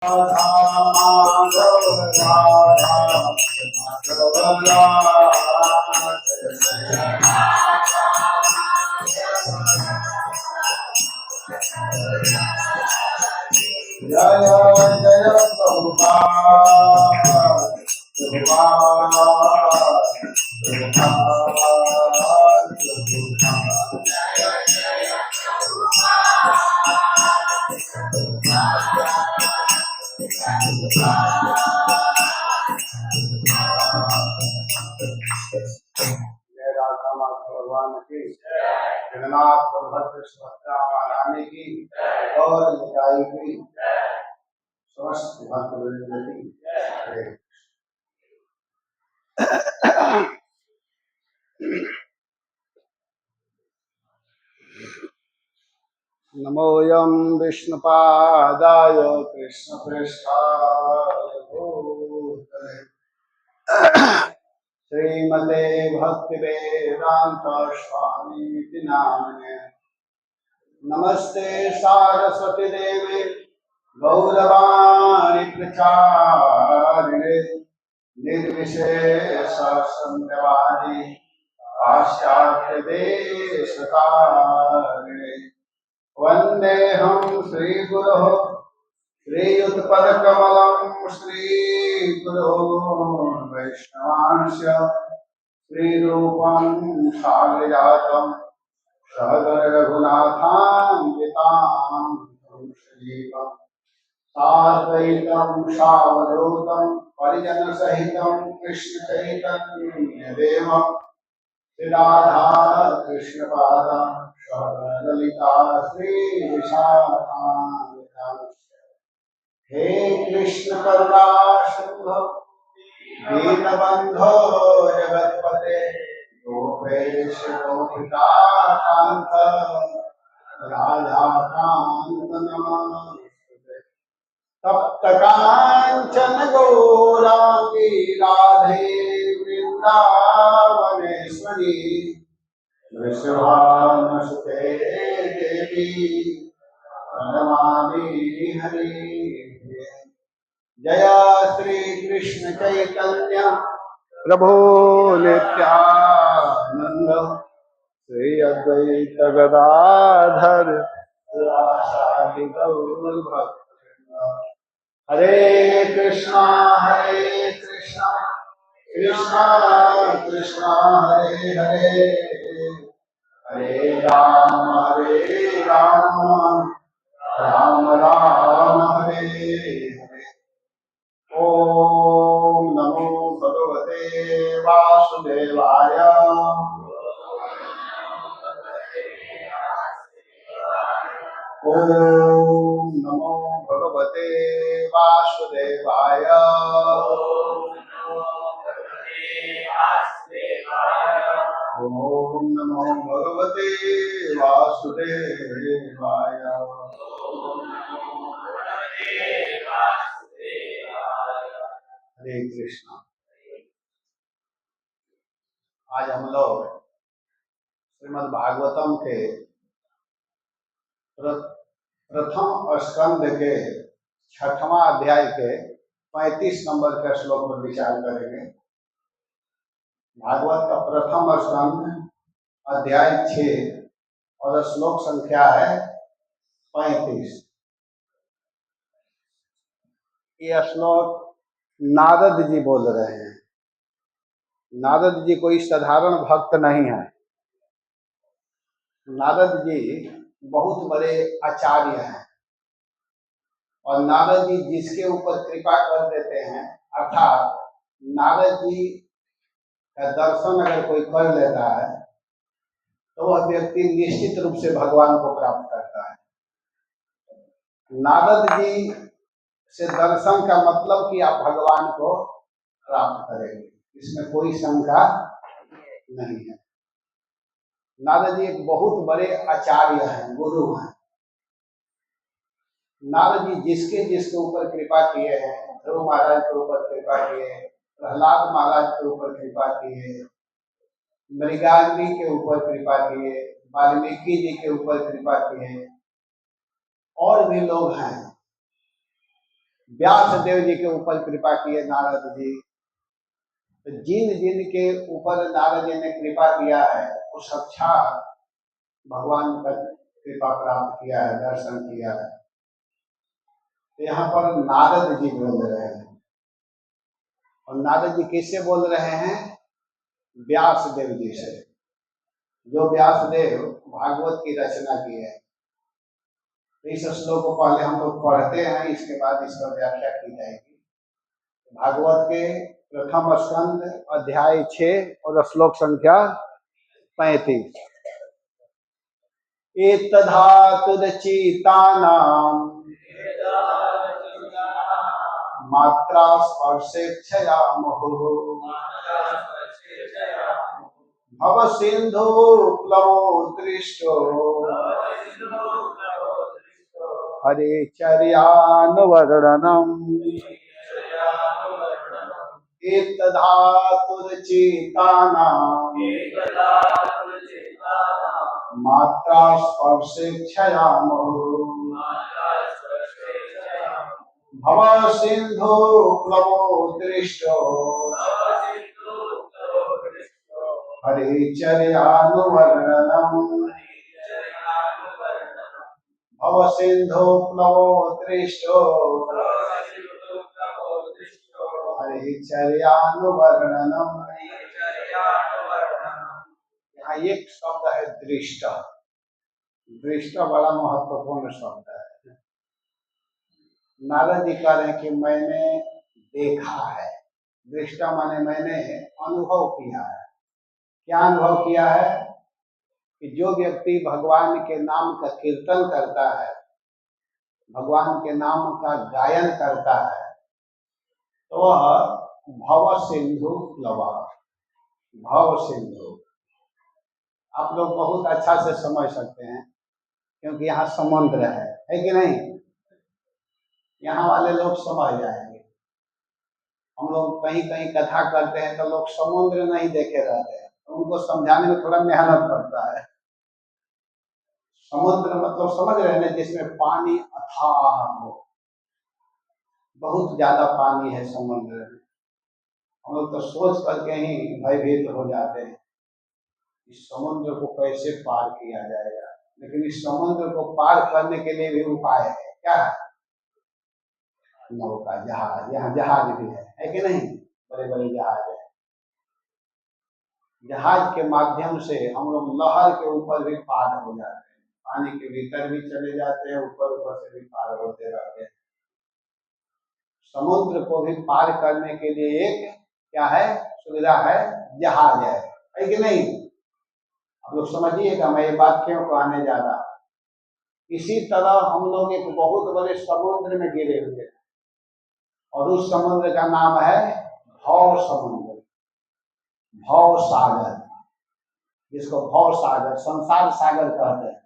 राधा माधव राधा माधव जय जय राधा माधव भगवान की जगन्नाथ बलभद्र सुभद्रा महारानी की और निताई की समस्त भक्तवृंद की जय। नमोऽयं विष्णुपादाय कृष्णप्रेष्ठाय भूतले श्रीमते भक्तिवेदान्त स्वामीति नामिने। नमस्ते सारस्वती देवी गौरवाणी प्रचारिणे निर्विशेष शून्यवादी पाश्चात्य देशकारिणे। वन्देऽहं श्रीगुरोः श्रीयुतपदकमलं श्रीगुरोन् वैष्णवांश्च श्रीरूपं साग्रजातं सहगण रघुनाथान्वितां श्रीवं साद्वैतं सावधूतं परिजनसहितं कृष्णचैतन्यदेवं श्रीराधा कृष्णपादां ललिता श्रीविशाखान्वितां। हे कृष्ण करुणा सिंधु दीनबंधो जगत्पते गोपेश गोपिकान्त राधाकान्त नमस्ते। तप्त कांचन गौरांगी राधे वृंदावनेश्वरी वृषभानुसुते देवी नमामि हरि। जय श्री कृष्ण चैतन्य प्रभु नित्यानंद श्री अद्वैत गदाधर श्रीवासादि गौर भक्तवृंद। हरे कृष्णा कृष्णा कृष्णा हरे हरे हरे राम राम राम हरे हरे। ओम नमो भगवते वासुदेवाय। ओम नमो भगवते वासुदेवाय। ओम नमो भगवते वासुदेवाय। हरे कृष्णा। आज हम लोग श्रीमद् भागवतम के प्रथम स्कंद के 6वां अध्याय के 35 नंबर के श्लोक पर विचार करेंगे। भागवत का प्रथम स्कंद अध्याय 6 और श्लोक संख्या है 35। ये श्लोक नारद जी बोल रहे हैं। नारद जी कोई साधारण भक्त नहीं है। नारद जी बहुत बड़े आचार्य हैं और नारद जी जिसके ऊपर कृपा कर देते हैं, अर्थात नारद जी का दर्शन अगर कोई कर लेता है तो वह व्यक्ति निश्चित रूप से भगवान को प्राप्त करता है। नारद जी से दर्शन का मतलब कि आप भगवान को प्राप्त करेंगे, इसमें कोई शंका नहीं है। नारद जी एक बहुत बड़े आचार्य हैं, गुरु हैं। नारद जी जिसके ऊपर कृपा किए हैं, ध्रुव महाराज के ऊपर कृपा किए, प्रहलाद महाराज के ऊपर कृपा किए, मृगाग्नि के ऊपर कृपा किए, वाल्मीकि जी के ऊपर कृपा किए, और भी लोग हैं व्यास देव जी के ऊपर कृपा किए नारद जी। तो जिन जिन के ऊपर नारद जी ने कृपा किया है वो साक्षात भगवान का कृपा प्राप्त किया है, दर्शन किया है। तो यहाँ पर नारद जी बोल रहे हैं, और नारद जी किससे बोल रहे हैं? व्यास देव जी से, जो व्यास देव भागवत की रचना की है। इस श्लोक को पहले हम लोग पढ़ते हैं, इसके बाद इसका व्याख्या की जाएगी। भागवत के प्रथम स्कंद अध्याय 6 और श्लोक संख्या 35। एतद्धातुरचितानां मात्रा स्पर्शेच्छया मुहुः भव सिंधु प्लवो दृष्टो हरे चर्यानुवर्णनम्। एतद्धातुरचितानां मात्रा स्पर्शेच्छया मुहुः भव सिंधु प्लवो दृष्टो हरे चर्यानुवर्णनम्। भव सिंधु प्लवो दृष्टो हरे चर्यानुवर्णनम्। यहाँ एक शब्द है दृष्ट। दृष्ट बड़ा महत्वपूर्ण शब्द है। नारद जी कह रहे हैं कि मैंने देखा है। दृष्ट माने मैंने अनुभव किया है। क्या अनुभव किया है? कि जो व्यक्ति भगवान के नाम का कीर्तन करता है, भगवान के नाम का गायन करता है, तो वह भव सिंधु प्लवा, भव सिंधु, आप लोग बहुत अच्छा से समझ सकते हैं क्योंकि यहाँ समुद्र है कि नहीं? यहाँ वाले लोग समझ जाएंगे। हम लोग कहीं कहीं कथा करते हैं तो लोग समुद्र नहीं देखे रहते हैं, तो उनको समझाने में थोड़ा मेहनत पड़ता है। समुद्र मतलब समझ रहे हैं, जिसमें पानी अथाह हो, बहुत ज्यादा पानी है समुद्र में। हम लोग तो सोच करके ही भयभीत हो जाते हैं इस समुद्र को कैसे पार किया जाएगा। लेकिन इस समुद्र को पार करने के लिए भी उपाय है। क्या है? नौका, जहाज। यहाँ जहाज भी है कि नहीं? बड़े बड़े जहाज है। जहाज के माध्यम से हम लोग लहर के ऊपर भी पार हो जाते हैं, पानी के भीतर भी चले जाते हैं, ऊपर ऊपर से भी पार होते रहते हैं। समुद्र को भी पार करने के लिए एक क्या है? सुविधा है, जहाज है कि नहीं? आप लोग समझिएगा मैं ये बात क्यों कहने जा रहा। इसी तरह हम लोग एक बहुत बड़े समुद्र में गिरे हुए हैं, और उस समुद्र का नाम है भव समुद्र, भव सागर, जिसको भव सागर, संसार सागर कहते हैं।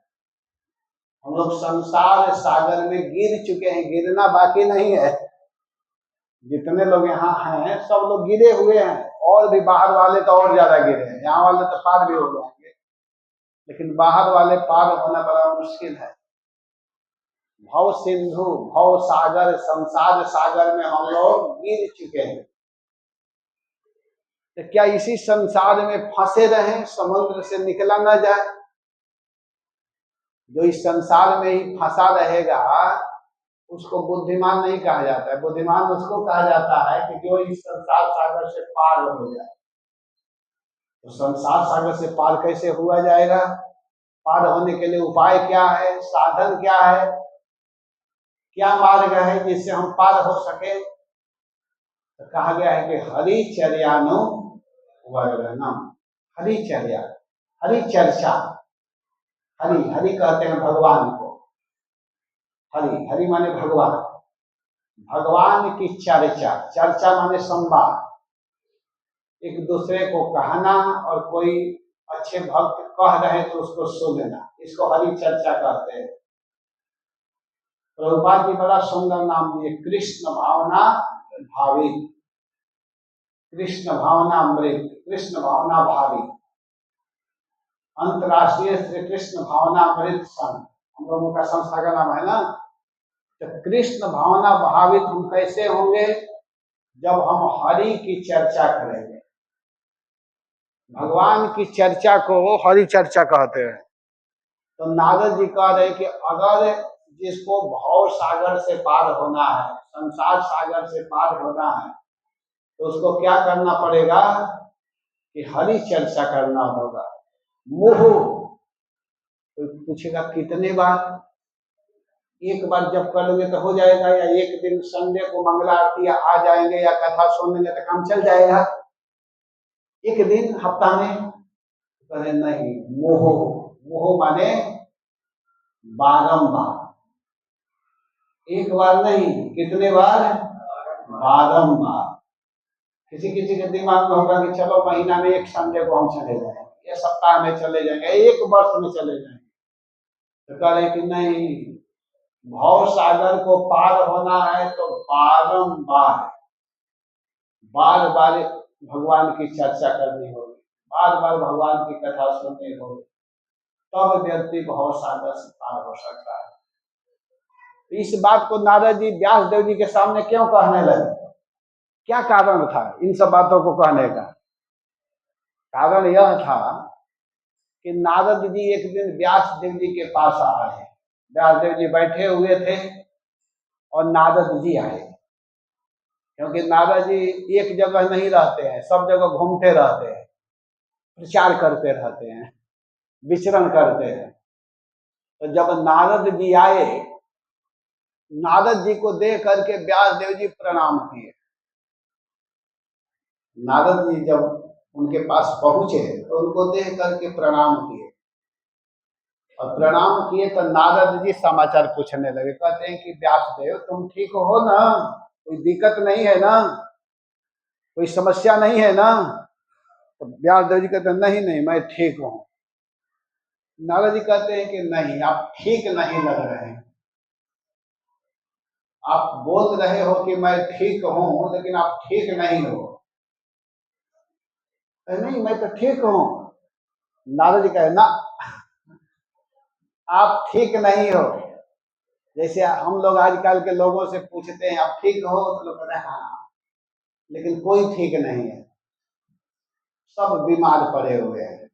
हम लोग संसार सागर में गिर चुके हैं, गिरना बाकी नहीं है। जितने लोग यहाँ हैं सब लोग गिरे हुए हैं, और भी बाहर वाले तो और ज्यादा गिरे हैं। यहाँ वाले तो पार भी हो जाएंगे, लेकिन बाहर वाले पार होना बड़ा मुश्किल है। भव सिंधु, भव सागर, संसार सागर में हम लोग गिर चुके हैं। तो क्या इसी संसार में फंसे रहें, समुद्र से निकला ना जाए? जो इस संसार में ही फंसा रहेगा उसको बुद्धिमान नहीं कहा जाता है। बुद्धिमान उसको कहा जाता है कि जो इस संसार सागर से पार हो जाए। तो संसार सागर से पार कैसे हुआ जाएगा? पार होने के लिए उपाय क्या है? साधन क्या है? क्या मार्ग है जिससे हम पार हो सके? तो कहा गया है कि हरिचर्यानुवर्णनम। हरिचर्या, हरिचर्चा। हरि, हरि कहते हैं भगवान को। हरि, हरि माने भगवान। भगवान की चर्चा, चर्चा माने संवाद, एक दूसरे को कहना, और कोई अच्छे भक्त कह रहे तो उसको सुनना, इसको हरि चर्चा कहते हैं। प्रभुपाद जी बड़ा सुंदर नाम दिए, कृष्ण भावना भावी, कृष्ण भावना अमृत, कृष्ण भावना भावी, अंतरराष्ट्रीय श्री कृष्ण भावना अमृत संघ हम लोगों का संस्था का नाम है ना। तो कृष्ण भावना भावित हम कैसे होंगे? जब हम हरि की चर्चा करेंगे। भगवान की चर्चा को हरि चर्चा कहते हैं। तो नारद जी कह रहे कि अगर जिसको भव सागर से पार होना है, संसार सागर से पार होना है, तो उसको क्या करना पड़ेगा कि हरि चर्चा करना होगा। मोह, कोई पूछेगा कितने बार? एक बार जब कर लोगे तो हो जाएगा, या एक दिन संडे को मंगला आरती आ जाएंगे या कथा सुनेंगे तो काम चल जाएगा एक दिन हफ्ता में? करे नहीं, मोह, मोह माने बारंबार, एक बार नहीं, कितने बार? बारंबार। किसी किसी के दिमाग में होगा कि चलो महीना में एक संडे को हम चले जाएंगे, या सप्ताह में चले जाएंगे, एक वर्ष में चले जाएंगे। तो कह रहे कि नहीं, भव सागर को पार होना है तो बारंबार, बार बार भगवान की चर्चा करनी होगी, बार बार भगवान की कथा सुननी होगी, तब व्यक्ति भव सागर से पार हो सकता है। इस बात को नारद जी व्यास देव जी के सामने क्यों कहने लगे? क्या कारण था इन सब बातों को कहने का? कारण यह था कि नारद जी एक दिन व्यास देव जी के पास आए। व्यास देव जी बैठे हुए थे और नारद जी आए, क्योंकि नारद जी एक जगह नहीं रहते हैं, सब जगह घूमते रहते हैं, प्रचार करते रहते हैं, विचरण करते हैं। तो जब नारद जी आए, नारद जी को देख करके व्यास देव जी प्रणाम किए। नारद जी जब उनके पास पहुंचे तो उनको देख करके प्रणाम किए, और प्रणाम किए तो नारद जी समाचार पूछने लगे। कहते हैं कि व्यास देव तुम ठीक हो ना, कोई दिक्कत नहीं है ना, कोई समस्या नहीं है ना? तो व्यास देव जी कहते हैं नहीं नहीं, मैं ठीक हूं। नारद जी कहते हैं कि नहीं, आप ठीक नहीं लग रहे हैं, आप बोल रहे हो कि मैं ठीक हूं, लेकिन आप ठीक नहीं हो। नहीं, मैं तो ठीक हूं। नारद जी कहे ना, आप ठीक नहीं हो। जैसे हम लोग आजकल के लोगों से पूछते हैं आप ठीक हो, तो लोग कहते हैं हाँ, लेकिन कोई ठीक नहीं है, सब बीमार पड़े हुए हैं।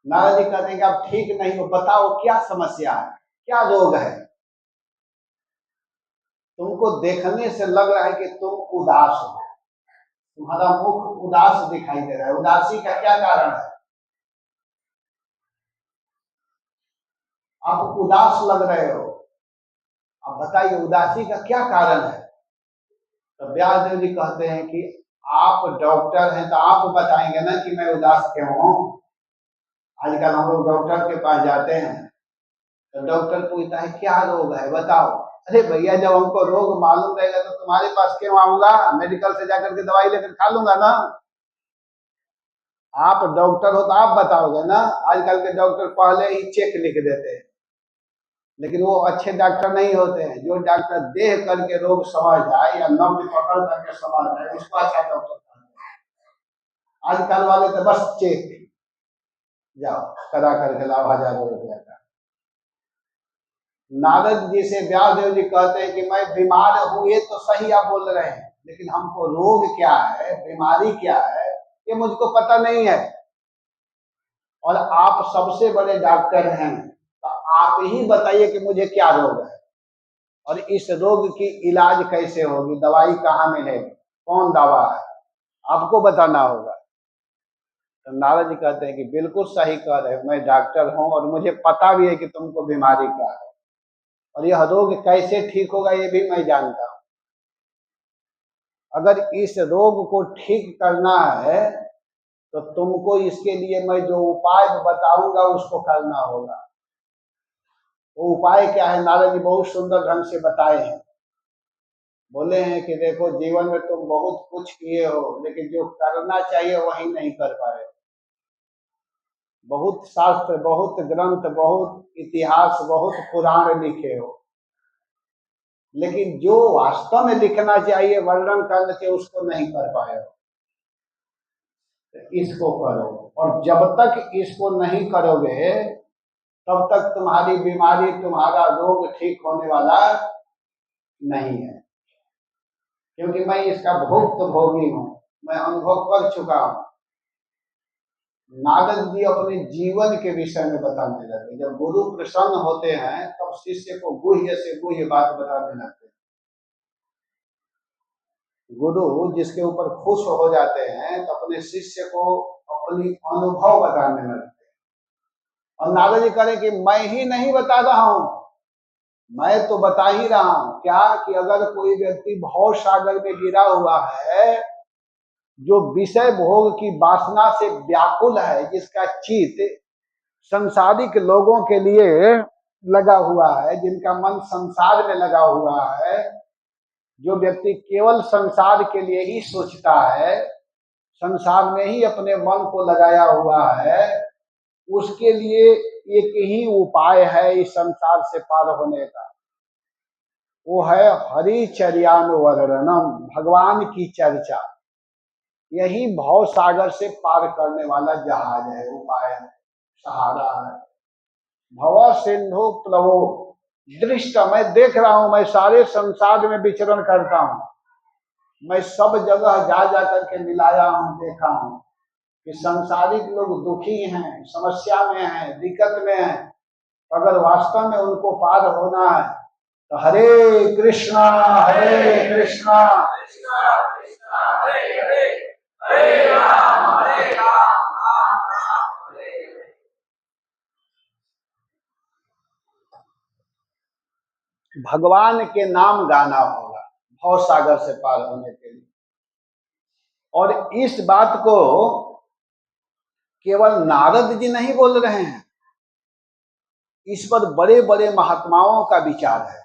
नारद जी कहते हैं कि आप ठीक नहीं हो, बताओ क्या समस्या है, क्या रोग है? तुमको देखने से लग रहा है कि तुम उदास हो, तुम्हारा मुख उदास दिखाई दे रहा है। उदासी का क्या कारण है? आप उदास लग रहे हो, आप बताइए उदासी का क्या कारण है? तो व्यास देव जी कहते हैं कि आप डॉक्टर हैं तो आप बताएंगे ना कि मैं उदास क्यों हूं। आजकल हम लोग डॉक्टर के पास जाते हैं तो डॉक्टर पूछता है क्या रोग है बताओ। अरे भैया, जब हमको रोग मालूम रहेगा तो तुम्हारे पास क्यों आऊंगा? मेडिकल से जाकर के दवाई लेकर खा लूंगा ना। आप डॉक्टर हो तो आप बताओगे ना। आजकल के डॉक्टर पहले ही चेक लिख देते हैं, लेकिन वो अच्छे डॉक्टर नहीं होते हैं। जो डॉक्टर देख करके रोग समझ जाए या नब्ज पकड़ करके समझ जाए, उसको अच्छा डॉक्टर कहते हैं। आजकल वाले तो बस चेक, जाओ करा करके लाओ 1000 रुपया का। नारद जी से व्यास देव जी कहते हैं कि मैं बीमार हूं, ये तो सही आप बोल रहे हैं, लेकिन हमको रोग क्या है, बीमारी क्या है, ये मुझको पता नहीं है। और आप सबसे बड़े डॉक्टर हैं, तो आप ही बताइए कि मुझे क्या रोग है और इस रोग की इलाज कैसे होगी, दवाई कहाँ मिलेगी, कौन दवा है, आपको बताना होगा। तो नारद जी कहते हैं कि बिल्कुल सही कह रहे हैं, मैं डॉक्टर हूं और मुझे पता भी है कि तुमको बीमारी क्या है, और यह रोग कैसे ठीक होगा ये भी मैं जानता हूं। अगर इस रोग को ठीक करना है तो तुमको इसके लिए मैं जो उपाय बताऊंगा उसको करना होगा। वो उपाय क्या है? नारद जी बहुत सुंदर ढंग से बताए हैं। बोले हैं कि देखो, जीवन में तुम बहुत कुछ किए हो, लेकिन जो करना चाहिए वही नहीं कर पाए। बहुत शास्त्र, बहुत ग्रंथ, बहुत इतिहास, बहुत पुराण लिखे हो, लेकिन जो वास्तव में लिखना चाहिए, वर्णन करना चाहिए, उसको नहीं कर पाए हो। इसको करो, और जब तक इसको नहीं करोगे तब तक तुम्हारी बीमारी, तुम्हारा रोग ठीक होने वाला नहीं है, क्योंकि मैं इसका भोगी हूं, मैं अनुभव कर चुका हूं। नारद जी अपने जीवन के विषय में बताने लगे। जब गुरु प्रसन्न होते हैं तब शिष्य को गुह्य से गुह्य बात बताने लगते हैं। गुरु जिसके ऊपर खुश हो जाते हैं तो अपने शिष्य को अपनी अनुभव बताने लगते हैं। और नारद जी करें कि मैं ही नहीं बता रहा हूं, मैं तो बता ही रहा हूं क्या, कि अगर कोई व्यक्ति भव सागर में गिरा हुआ है, जो विषय भोग की वासना से व्याकुल है, जिसका चित्त संसारिक लोगों के लिए लगा हुआ है, जिनका मन संसार में लगा हुआ है, जो व्यक्ति केवल संसार के लिए ही सोचता है, संसार में ही अपने मन को लगाया हुआ है, उसके लिए एक ही उपाय है इस संसार से पार होने का, वो है हरिचर्यानुवर्णनम, भगवान की चर्चा। यही भव सागर से पार करने वाला जहाज है, उपाय है, सहारा है। भव सिंधु प्लवो दृष्ट, मैं देख रहा हूं, मैं सारे संसार में विचरण करता हूं, मैं सब जगह जा जा करके मिलाया हूं, देखा हूं कि संसारिक लोग दुखी हैं, समस्या में हैं, दिक्कत में हैं। अगर वास्तव में उनको पार होना है तो हरे कृष्णा भगवान के नाम गाना होगा भव सागर से पार होने के लिए। और इस बात को केवल नारद जी नहीं बोल रहे हैं, इस पर बड़े बड़े महात्माओं का विचार है।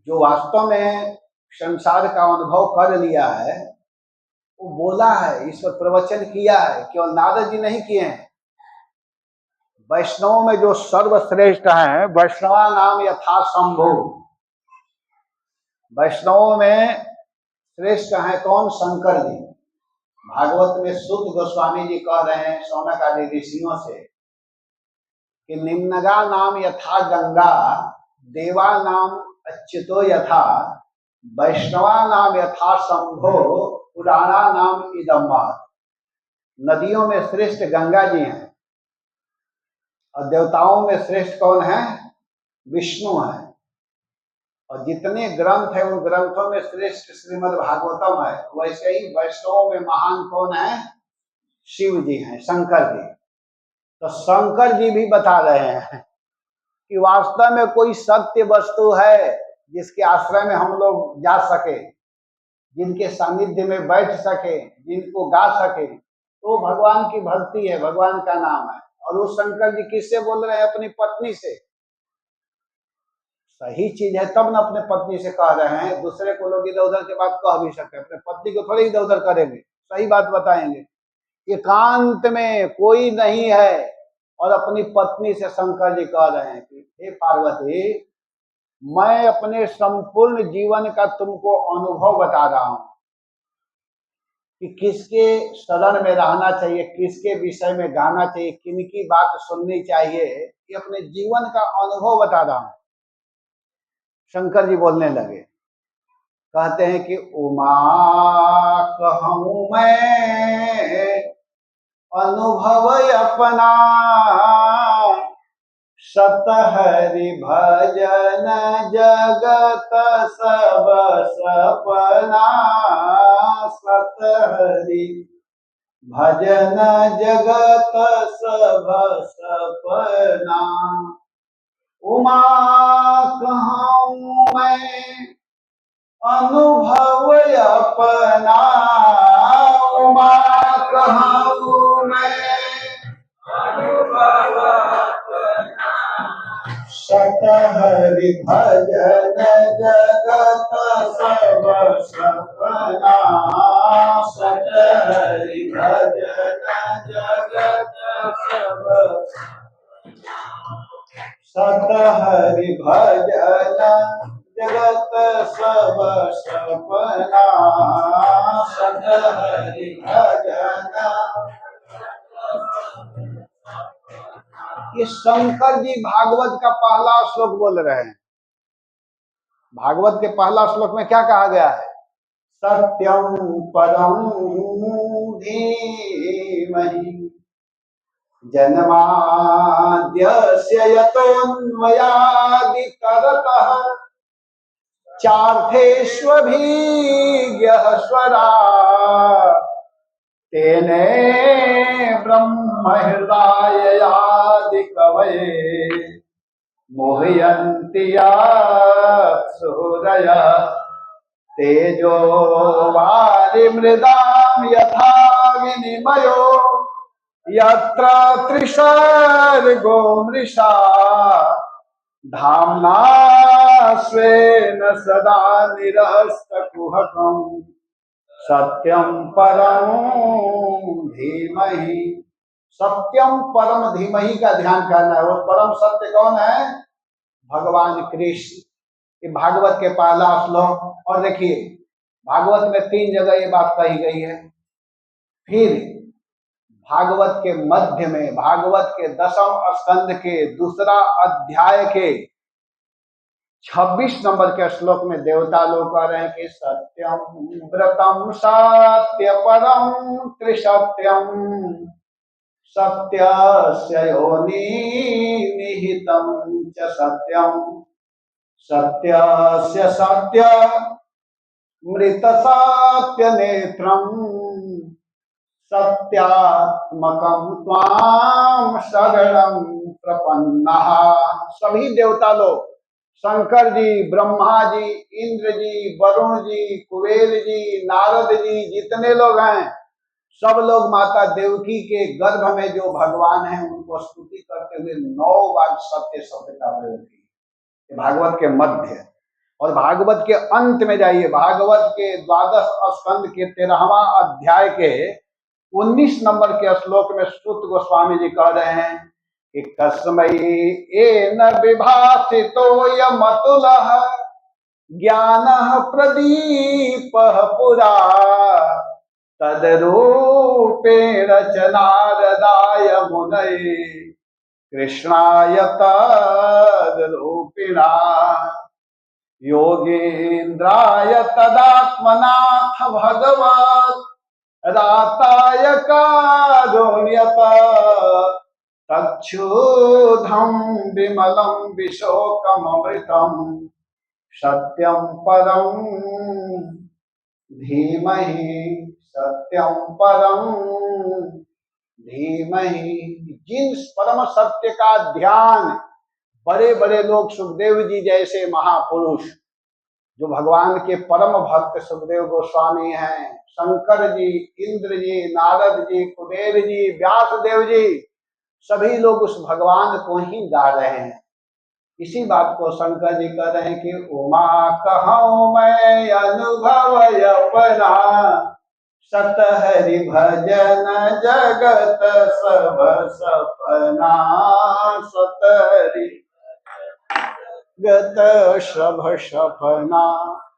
जो वास्तव में संसार का अनुभव कर लिया है, वो बोला है, इस पर प्रवचन किया है, केवल नारद जी नहीं किए हैं। वैष्णव में जो सर्वश्रेष्ठ हैं, वैष्णवा नाम यथा शंभु, वैष्णव में श्रेष्ठ हैं कौन? शंकर जी। भागवत में शुद्ध गोस्वामी जी कह रहे हैं शौनक आदि ऋषियों से कि निम्नगा नाम यथा गंगा, देवा नाम अच्युतो यथा, वैष्णवा नाम यथा शंभो, पुराणा नाम इदम्बा। नदियों में श्रेष्ठ गंगा जी हैं और देवताओं में श्रेष्ठ कौन है? विष्णु है। और जितने ग्रंथ है उन ग्रंथों में श्रेष्ठ श्रीमद् भागवतम है। वैसे ही वैष्णवों में महान कौन है? शिव जी हैं, शंकर जी। तो शंकर जी भी बता रहे हैं कि वास्तव में कोई सत्य वस्तु है जिसके आश्रय में हम लोग जा सके, जिनके सानिध्य में बैठ सके, जिनको गा सके, तो भगवान की भक्ति है, भगवान का नाम है। और वो शंकर जी किससे बोल रहे हैं? अपनी पत्नी से। सही चीज है तब न अपने पत्नी से कह रहे हैं। दूसरे को लोग इधर उधर के बात कह भी सकते हैं, अपने पत्नी को थोड़ी इधर उधर करेंगे, सही बात बताएंगे। एकांत में कोई नहीं है और अपनी पत्नी से शंकर जी कह रहे हैं कि हे पार्वती, मैं अपने संपूर्ण जीवन का तुमको अनुभव बता रहा हूं कि किसके शरण में रहना चाहिए, किसके विषय में गाना चाहिए, किनकी बात सुननी चाहिए, ये अपने जीवन का अनुभव बता रहा हूं। शंकर जी बोलने लगे, कहते हैं कि उमा कहूं मैं अनुभव अपना, सतहरि भजन जगत सब सपना, सतहरि भजन जगत सब सपना। उमा कहूं मैं अनुभव अपना, उमा कहूं मैं अनुभव अपना, सतहरि भजन जगत सब सपना, सतहरि भजन जगत सब, सतहरि भजन जगत सब सपना, सतहरि भजन। ये शंकर जी भागवत का पहला श्लोक बोल रहे हैं। भागवत के पहला श्लोक में क्या कहा गया है? सत्यम परम धीमहि जन्माद्यस्य यतोऽन्वयादितरतः चार्थेष्वभिज्ञः स्वराट् तेने ब्रह्म हृदयादि कवये मोहयन्ति सूरयः तेजो वारिमृदां यथा विनिमयो यत्र त्रिसर्गो मृषा धाम्ना स्वेन सदा निरस्तकुहकम् सत्यम परम धीमहि। सत्यम परम धीमहि का ध्यान करना है। वो परम सत्य कौन है? भगवान कृष्ण। ये भागवत के पहला श्लोक। और देखिए भागवत में 3 जगह ये बात कही गई है। फिर भागवत के मध्य में भागवत के 10वें स्कंद के 2 अध्याय के 26 नंबर के श्लोक में देवता लोग कह रहे हैं कि सत्यम व्रतम सत्य परम त्रिसत्यम सत्यस्य योनि निहितम च सत्यम सत्यस्य सत्य मृत सत्य नेत्रम सत्यात्मकम त्वाम शरणं प्रपन्नः। सभी देवता लोग शंकर जी, ब्रह्मा जी, इंद्र जी, वरुण जी, कुबेर जी, नारद जी, जितने लोग हैं सब लोग माता देवकी के गर्भ में जो भगवान हैं उनको स्तुति करते हुए 9 बार सत्य शब्द का प्रयोग किया भागवत के मध्य। और भागवत के अंत में जाइए, भागवत के 12 स्कंद के 13वां अध्याय के 19 नंबर के श्लोक में सूत गोस्वामी जी कह रहे हैं कि कस्मै येन विभासितो यमतुलः ज्ञानः प्रदीपः पुरा तद्रूपेण च नारदाय मुनये कृष्णाय तद्रूपिणा योगेन्द्राय तदात्मनाथ भगवत् राताय कारुण्यत तच्छूधं विमलं विशोकममृतं सत्यं परं धीमहि सत्यं परं धीमहि। जिन परम सत्य का ध्यान बड़े बड़े लोग, सुखदेव जी जैसे महापुरुष जो भगवान के परम भक्त सुखदेव गोस्वामी हैं, शंकर जी, इंद्र जी, नारद जी, कुबेर जी, व्यासदेव जी, सभी लोग उस भगवान को ही गा रहे हैं। इसी बात को शंकर जी कह रहे हैं कि उमा कहूँ मैं अनुभव अपना सत हरि भजन जगत सब सपना सत हरि गत सब सपना।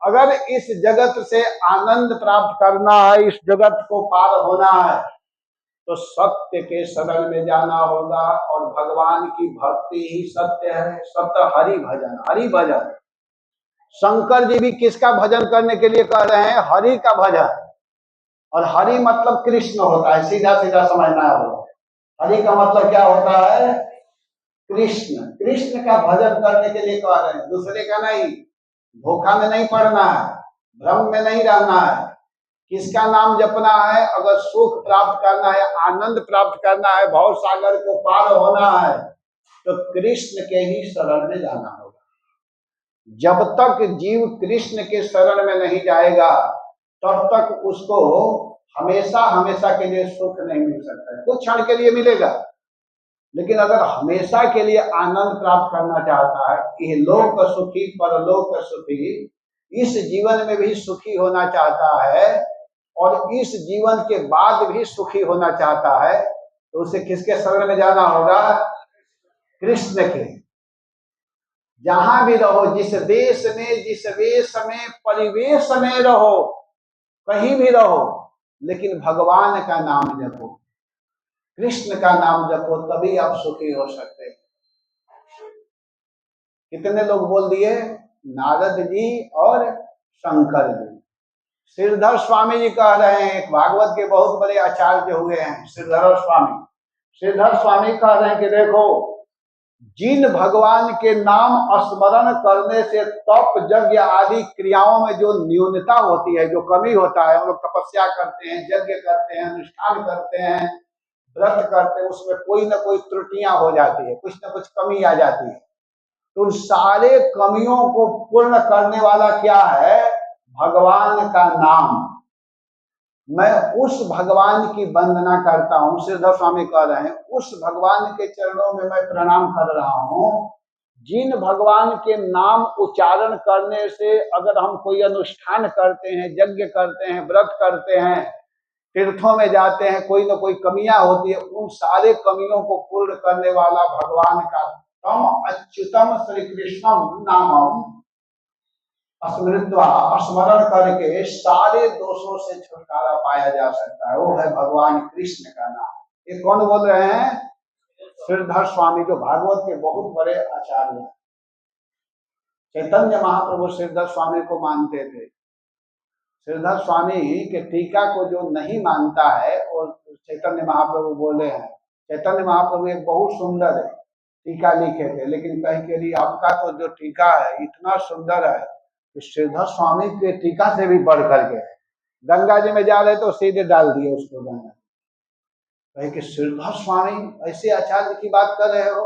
अगर इस जगत से आनंद प्राप्त करना है, इस जगत को पार होना है तो सत्य के शरण में जाना होगा। और भगवान की भक्ति ही सत्य है। सत्य हरि भजन, हरि भजन। शंकर जी भी किसका भजन करने के लिए कह रहे हैं? हरि का भजन। और हरि मतलब कृष्ण होता है, सीधा सीधा समझना होगा। हरि का मतलब क्या होता है? कृष्ण। कृष्ण का भजन करने के लिए कह रहे हैं, दूसरे का नहीं। धोखा में नहीं पड़ना है, भ्रम में नहीं रहना है। किसका नाम जपना है? अगर सुख प्राप्त करना है, आनंद प्राप्त करना है, भव सागर को पार होना है तो कृष्ण के ही शरण में जाना होगा। जब तक जीव कृष्ण के शरण में नहीं जाएगा तब तक उसको हमेशा हमेशा के लिए सुख नहीं मिल सकता है। कुछ क्षण के लिए मिलेगा, लेकिन अगर हमेशा के लिए आनंद प्राप्त करना चाहता है, ये लोक सुखी परलोक सुखी, इस जीवन में भी सुखी होना चाहता है और इस जीवन के बाद भी सुखी होना चाहता है तो उसे किसके शरण में जाना होगा? कृष्ण के। जहां भी रहो, जिस देश में, जिस वेश में, परिवेश में रहो, कहीं भी रहो, लेकिन भगवान का नाम जपो। कृष्ण का नाम जपो तभी आप सुखी हो सकते हैं। कितने लोग बोल दिए? नारद जी और शंकर जी। श्रीधर स्वामी जी कह रहे हैं, एक भागवत के बहुत बड़े आचार्य हुए हैं श्रीधर स्वामी। श्रीधर स्वामी कह रहे हैं कि देखो, जिन भगवान के नाम स्मरण करने से तप यज्ञ आदि क्रियाओं में जो न्यूनता होती है, जो कमी होता है, हम लोग तपस्या करते हैं, यज्ञ करते हैं, अनुष्ठान करते हैं, व्रत करते हैं, उसमें कोई ना कोई त्रुटियां हो जाती है, कुछ ना कुछ कमी आ जाती है। तो उन सारे कमियों को पूर्ण करने वाला क्या है? भगवान का नाम। मैं उस भगवान की वंदना करता हूँ। श्रीधर स्वामी कह रहे हैं, उस भगवान के चरणों में मैं प्रणाम कर रहा हूँ जिन भगवान के नाम उच्चारण करने से अगर हम कोई अनुष्ठान करते हैं, यज्ञ करते हैं, व्रत करते हैं, तीर्थों में जाते हैं, कोई ना कोई कमियां होती है, उन सारे कमियों को पूर्ण करने वाला भगवान का तम अच्युतम श्री कृष्णम नामम स्मृत्वा, स्मरण करके सारे दोषों से छुटकारा पाया जा सकता है। वो है भगवान कृष्ण का नाम। ये कौन बोल रहे हैं? श्रीधर स्वामी, जो भागवत के बहुत बड़े आचार्य हैं। चैतन्य महाप्रभु श्रीधर स्वामी को मानते थे। श्रीधर स्वामी के टीका को जो नहीं मानता है, और चैतन्य महाप्रभु बोले हैं, चैतन्य महाप्रभु एक बहुत सुंदर टीका लिखे थे, लेकिन कहीं के लिए आपका तो जो टीका है इतना सुंदर है कि श्रीधर स्वामी के टीका से भी बढ़ करके है। गंगा जी में जा रहे तो सीधे डाल दिए उसको गंगा। कहे कि श्रीधर स्वामी ऐसे आचार्य की बात कर रहे हो?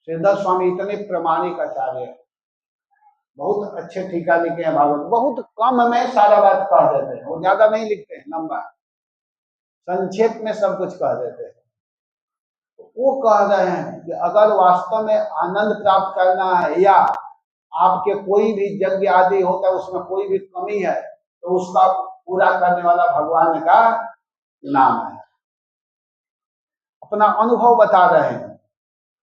श्रीधर स्वामी इतने प्रमाणिक आचार्य है, बहुत अच्छे टीका लिखे हैं भागवत, बहुत कम में सारा बात कह देते हैं, वो ज्यादा नहीं लिखते हैं, लंबा संक्षेप में सब कुछ कह देते हैं। वो कह रहे हैं कि अगर वास्तव में आनंद प्राप्त करना है, या आपके कोई भी यज्ञ आदि होता है उसमें कोई भी कमी है, तो उसका पूरा करने वाला भगवान का नाम है। अपना अनुभव बता रहे हैं।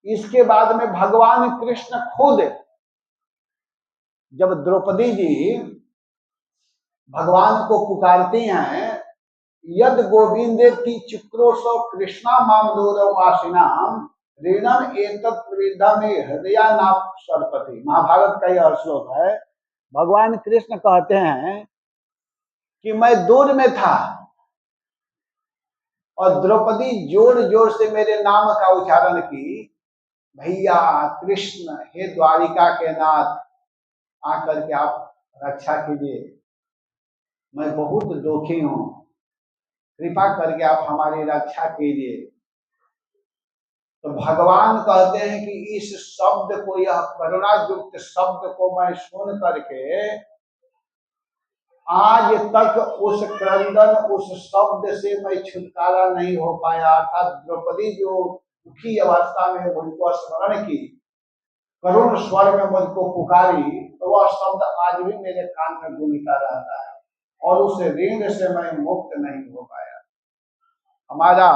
इसके बाद में भगवान कृष्ण खुद, जब द्रौपदी जी भगवान को पुकारती हैं, यद गोविंदे की चिक्रोशो कृष्णा मामदोरवासिनाम ऋणम एतत् प्रविधा में हृदया नाप सरपति। महाभारत का यह श्लोक है। भगवान कृष्ण कहते हैं कि मैं दूर में था और द्रौपदी जोर जोर से मेरे नाम का उच्चारण की, भैया कृष्ण, हे द्वारिका के नाथ, आकर के आप रक्षा कीजिए, मैं बहुत दुखी हूं, कृपा करके आप हमारी रक्षा कीजिए। तो भगवान कहते हैं कि इस शब्द को, यह करुणा युक्त शब्द को मैं सुन करके आज तक उस क्रंदन, उस शब्द से मैं छुटकारा नहीं हो पाया। अर्थात द्रौपदी जो दुखी अवस्था में मुझको स्मरण की, करुण स्वर में मुझको पुकारी, तो वह शब्द आज भी मेरे कान में गूंजता रहता है, और उस ऋण से मैं मुक्त नहीं हो पाया। हमारा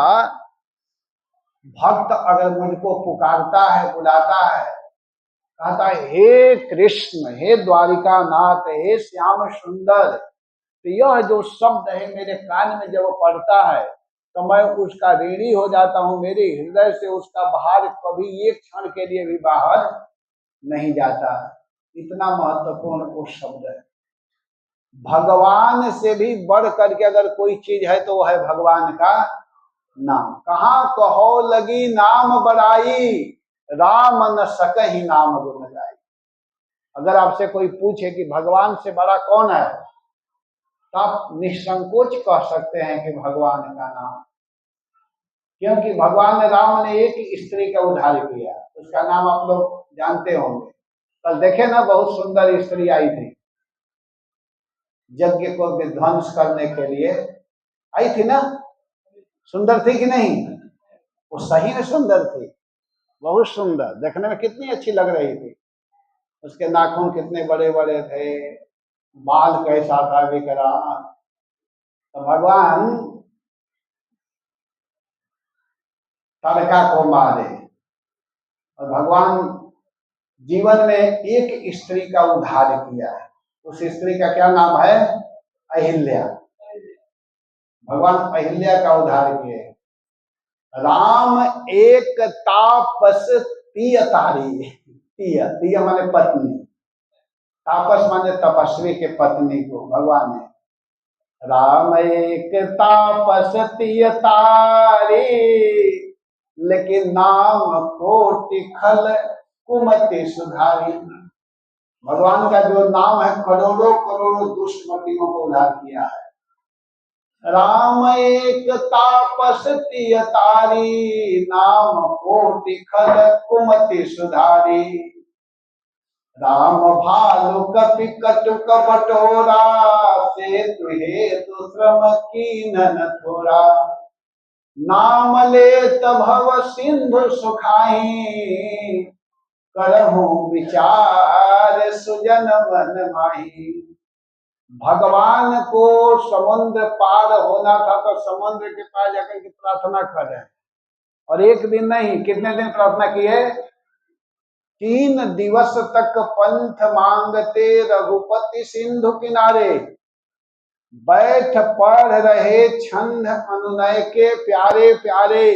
भक्त अगर मुझको पुकारता है, बुलाता है, कहता है हे कृष्ण, हे द्वारिका नाथ, हे श्याम सुंदर, तो यह जो शब्द है मेरे कान में जब पड़ता है तो मैं उसका ऋणी हो जाता हूँ। मेरे हृदय से उसका बाहर कभी एक क्षण के लिए भी बाहर नहीं जाता। इतना महत्वपूर्ण वो शब्द है। भगवान से भी बढ़ करके अगर कोई चीज है तो वह है भगवान का नाम। कहाँ कहो लगी नाम बड़ाई, राम न सकहि नाम गुण गाई। अगर आपसे कोई पूछे कि भगवान से बड़ा कौन है, तो आप निसंकोच कह सकते हैं कि भगवान का नाम। क्योंकि भगवान राम ने एक स्त्री का उद्धार किया, उसका नाम आप लोग जानते होंगे। कल देखे ना, बहुत सुंदर स्त्री आई थी, यज्ञ को विध्वंस करने के लिए आई थी ना। सुंदर थी कि नहीं? वो सही में सुंदर थी, बहुत सुंदर, देखने में कितनी अच्छी लग रही थी। उसके नाखून कितने बड़े बड़े थे, बाल कैसा था विकराल। तो भगवान तारका को मारे, और भगवान जीवन में एक स्त्री का उद्धार किया है। उस स्त्री का क्या नाम है? अहिल्या। भगवान अहिल्या का उद्धार किए। राम एक तापस तिय तारी, तिय तिय माने पत्नी, तापस माने तपस्वी के पत्नी को भगवान ने, राम एक तापस तिय तारी, लेकिन नाम कोटि खल कुमति सुधारी। भगवान का जो नाम है करोड़ों करोड़ों दुष्ट मतियों को उद्धार किया है। राम एक तापस तिय तारी, नाम कोटि खल कुमति सुधारी। राम भालु कपि कटुक बटोरा, सेतु हेतु श्रम कीन्हन थोरा। नाम लेत भव सिंधु सुखाई, करहु विचार सुजन मन माही। भगवान को समुद्र पार होना था तो समुद्र के पास जाकर के प्रार्थना कर रहे हैं, और एक दिन नहीं, कितने दिन प्रार्थना किए? 3 दिवस तक पंथ मांगते रघुपति सिंधु किनारे, बैठ पढ़ रहे छंद अनुनय के प्यारे प्यारे।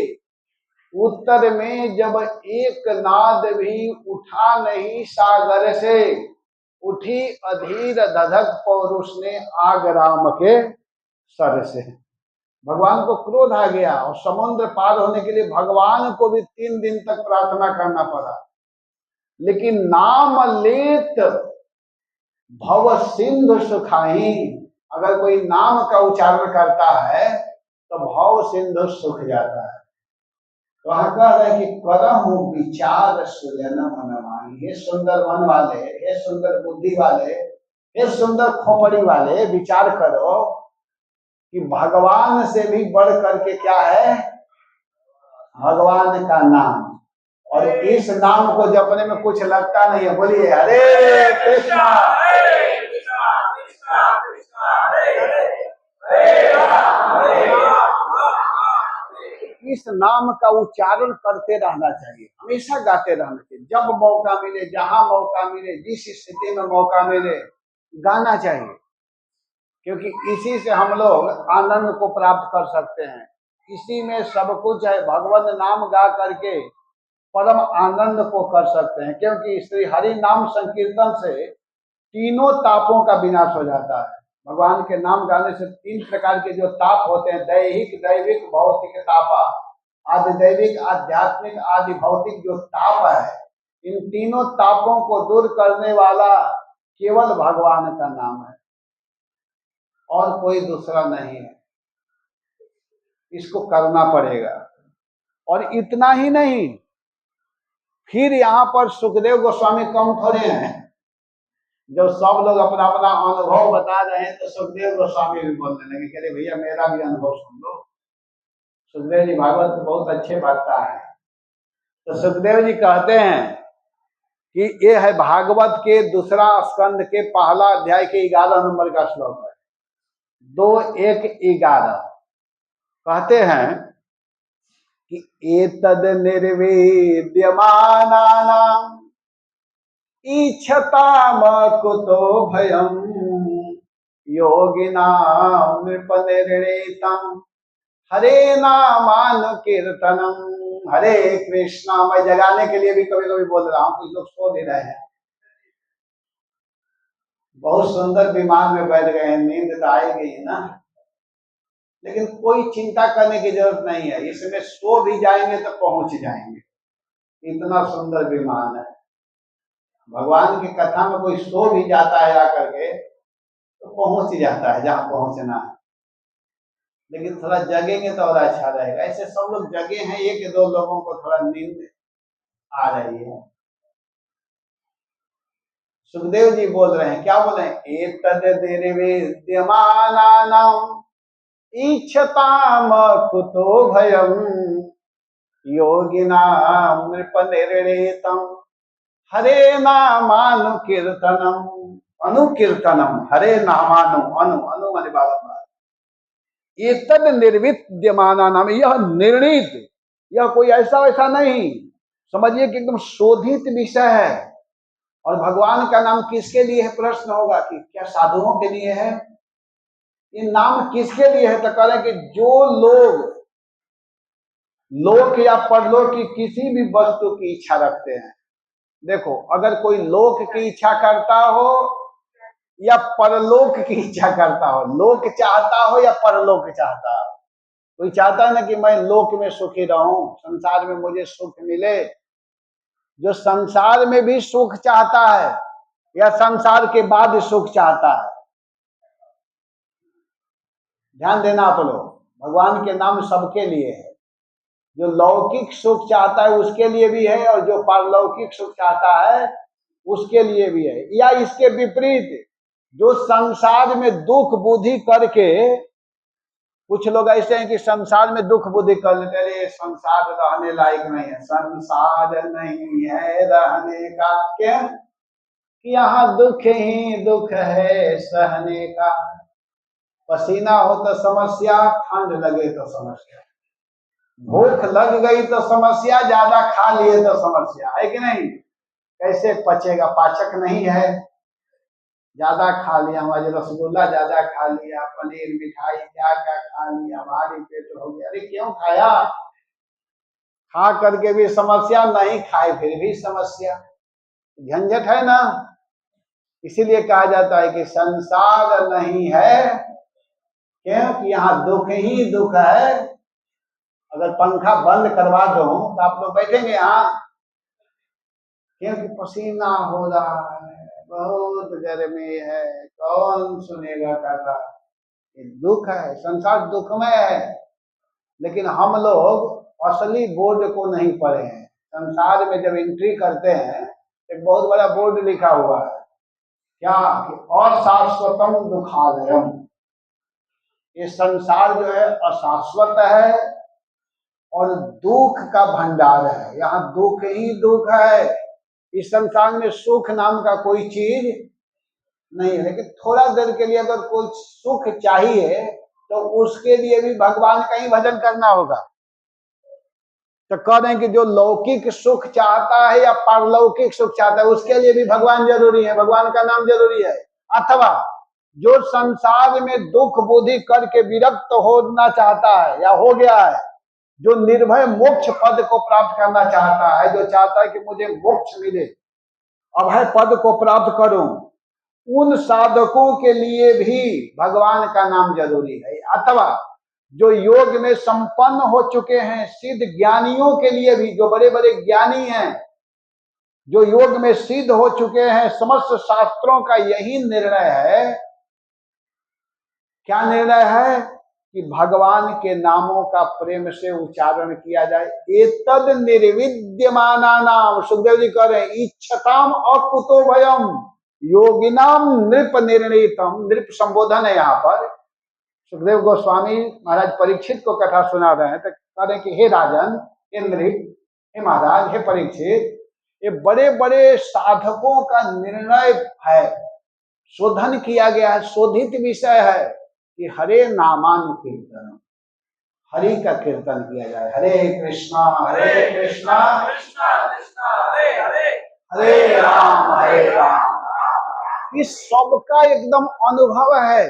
उत्तर में जब एक नाद भी उठा नहीं सागर से, उठी अधीर धधक पौरुष ने आग राम के सर से। भगवान को क्रोध आ गया और समुद्र पार होने के लिए भगवान को भी 3 दिन तक प्रार्थना करना पड़ा। लेकिन नाम लेत भव सिंधु सुखाई, अगर कोई नाम का उच्चारण करता है तो भव सिंधु सूख जाता है। तो वहां कह रहे कि करहु विचार सुजन मन माही। हे सुंदर मन वाले, हे सुंदर बुद्धि वाले, हे सुंदर खोपड़ी वाले, विचार करो कि भगवान से भी बढ़ करके क्या है? भगवान का नाम। और इस नाम को जपने में कुछ लगता नहीं है। बोलिए हरे कृष्णा इस नाम का उच्चारण करते रहना चाहिए, हमेशा गाते रहना चाहिए। जब मौका मिले, जहां मौका मिले, जिस स्थिति में मौका मिले, गाना चाहिए, क्योंकि इसी से हम लोग आनंद को प्राप्त कर सकते हैं। इसी में सब कुछ है। भगवत नाम गा करके परम आनंद को कर सकते हैं, क्योंकि श्री हरि नाम संकीर्तन से तीनों तापों का विनाश हो जाता है। भगवान के नाम गाने से 3 प्रकार के जो ताप होते हैं, दैहिक, दैविक, भौतिक तापा, आदि दैविक, आध्यात्मिक, आदि भौतिक जो ताप है, इन तीनों तापों को दूर करने वाला केवल भगवान का नाम है और कोई दूसरा नहीं है। इसको करना पड़ेगा। और इतना ही नहीं, फिर यहाँ पर सुखदेव गोस्वामी कम थोड़े हैं। जब सब लोग अपना अपना अनुभव बता रहे हैं तो सुखदेव गोस्वामी भी बोलने लगे, कह रहे भैया मेरा भी अनुभव सुन लो। सुखदेव जी भागवत बहुत अच्छे वक्ता है। तो सुखदेव जी कहते हैं कि ये है भागवत के 2 स्कंद के 1 अध्याय के 11 नंबर का श्लोक है, 2:1-11। कहते हैं कि एतद निर्वेद्यमानानां इच्छताम कुतो भयम्, योगिनां नृपनिर्णीतं हरे नामानुकीर्तनम्। हरे कृष्णा। मैं जगाने के लिए भी कभी कभी बोल रहा हूँ, कुछ लोग सो भी रहे हैं, बहुत सुंदर विमान में बैठ गए हैं, नींद तो आएगी ना, लेकिन कोई चिंता करने की जरूरत नहीं है। इसमें सो भी जाएंगे तो पहुंच जाएंगे, इतना सुंदर विमान है। भगवान की कथा में कोई सो भी जाता है आकर के तो पहुंच जाता है जहां पहुंचना है, लेकिन थोड़ा जगेंगे तो और अच्छा रहेगा। ऐसे सब लोग जगे हैं, 1-2 लोगों को थोड़ा नींद आ रही है। सुखदेव जी बोल रहे हैं, क्या बोल रहे हैं? एतद निर्वेद्यमानानां इच्छताम कुतो भयम्, योगिनां नृपनिर्णीतं हरे नामानुकीर्तनम्। अनुकीर्तनम, हरे नामानु, अनु अनु माने बारंबार। एतद निर्विद्यमानानां, यह निर्णीत, यह कोई ऐसा वैसा नहीं, समझिए कि एकदम शोधित विषय है। और भगवान का नाम किसके लिए है? प्रश्न होगा कि क्या साधुओं के लिए है? ये नाम किसके लिए है? तो कह रहे कि जो लोग लोक या परलोक की किसी भी वस्तु की इच्छा रखते हैं। देखो, अगर कोई लोक की इच्छा करता हो या परलोक की इच्छा करता हो, लोक चाहता हो या परलोक चाहता हो, कोई चाहता है ना कि मैं लोक में सुखी रहूं, संसार में मुझे सुख मिले। जो संसार में भी सुख चाहता है या संसार के बाद सुख चाहता है, ध्यान देना आप लोग, भगवान के नाम सबके लिए है। जो लौकिक सुख चाहता है उसके लिए भी है और जो पारलौकिक सुख चाहता है उसके लिए भी है। या इसके विपरीत, जो संसार में दुख बुद्धि करके, कुछ लोग ऐसे हैं कि संसार में दुख बुद्धि कर लेते, अरे संसार रहने लायक नहीं है, संसार नहीं है रहने का, क्या कि यहाँ दुख ही दुख है सहने का। पसीना हो तो समस्या, ठंड लगे तो समस्या, भूख लग गई तो समस्या, ज्यादा खा लिए तो समस्या, है कि नहीं? कैसे पचेगा? पाचक नहीं है, ज्यादा खा लिया, हमारे रसगुल्ला ज्यादा खा लिया, पनीर मिठाई क्या क्या खा लिया, भारी पेट हो गया। अरे क्यों खाया? खा करके भी समस्या, नहीं खाए फिर भी समस्या, झंझट है ना। इसीलिए कहा जाता है कि संसार नहीं है, क्योंकि यहाँ दुख ही दुख है। अगर पंखा बंद करवा दो तो आप लोग बैठेंगे यहाँ? क्योंकि पसीना हो रहा है, बहुत गर्मी है, कौन सुनेगा कथा। ये दुख है, संसार दुखमय है। लेकिन हम लोग असली बोर्ड को नहीं पढ़े हैं। संसार में जब एंट्री करते हैं, एक बहुत बड़ा बोर्ड लिखा हुआ है, क्या कि अशाश्वतम दुखालयम। ये संसार जो है अशाश्वत है और दुख का भंडार है। यहाँ दुख ही दुख है। इस संसार में सुख नाम का कोई चीज नहीं है। लेकिन थोड़ा देर के लिए अगर कोई सुख चाहिए तो उसके लिए भी भगवान का ही भजन करना होगा। तो कह रहे हैं कि जो लौकिक सुख चाहता है या पारलौकिक सुख चाहता है, उसके लिए भी भगवान जरूरी है, भगवान का नाम जरूरी है। अथवा जो संसार में दुख बुद्धि करके विरक्त होना चाहता है या हो गया है, जो निर्भय मोक्ष पद को प्राप्त करना चाहता है, जो चाहता है कि मुझे मोक्ष मिले, अभय पद को प्राप्त करूं, उन साधकों के लिए भी भगवान का नाम जरूरी है। अथवा जो योग में संपन्न हो चुके हैं सिद्ध ज्ञानियों के लिए भी, जो बड़े बड़े ज्ञानी हैं, जो योग में सिद्ध हो चुके हैं, समस्त शास्त्रों का यही निर्णय है। क्या निर्णय है? कि भगवान के नामों का प्रेम से उच्चारण किया जाए। एतद निर्विद्यमाना नाम, सुखदेव जी कह रहे हैं, इच्छताम अकुतो भयम योगिनाम नृप निर्णीतम। नृप संबोधन है यहाँ पर। सुखदेव गोस्वामी महाराज परीक्षित को कथा सुना रहे हैं, तो कह रहे हैं कि हे राजन, हे नृप, हे महाराज, हे परीक्षित, ये बड़े बड़े साधकों का निर्णय है, शोधन किया गया है, शोधित विषय है कि हरे नामानुकीर्तन, हरि का कीर्तन किया जाए। हरे कृष्णा कृष्णा कृष्णा हरे हरे, हरे राम इस सबका एकदम अनुभव है,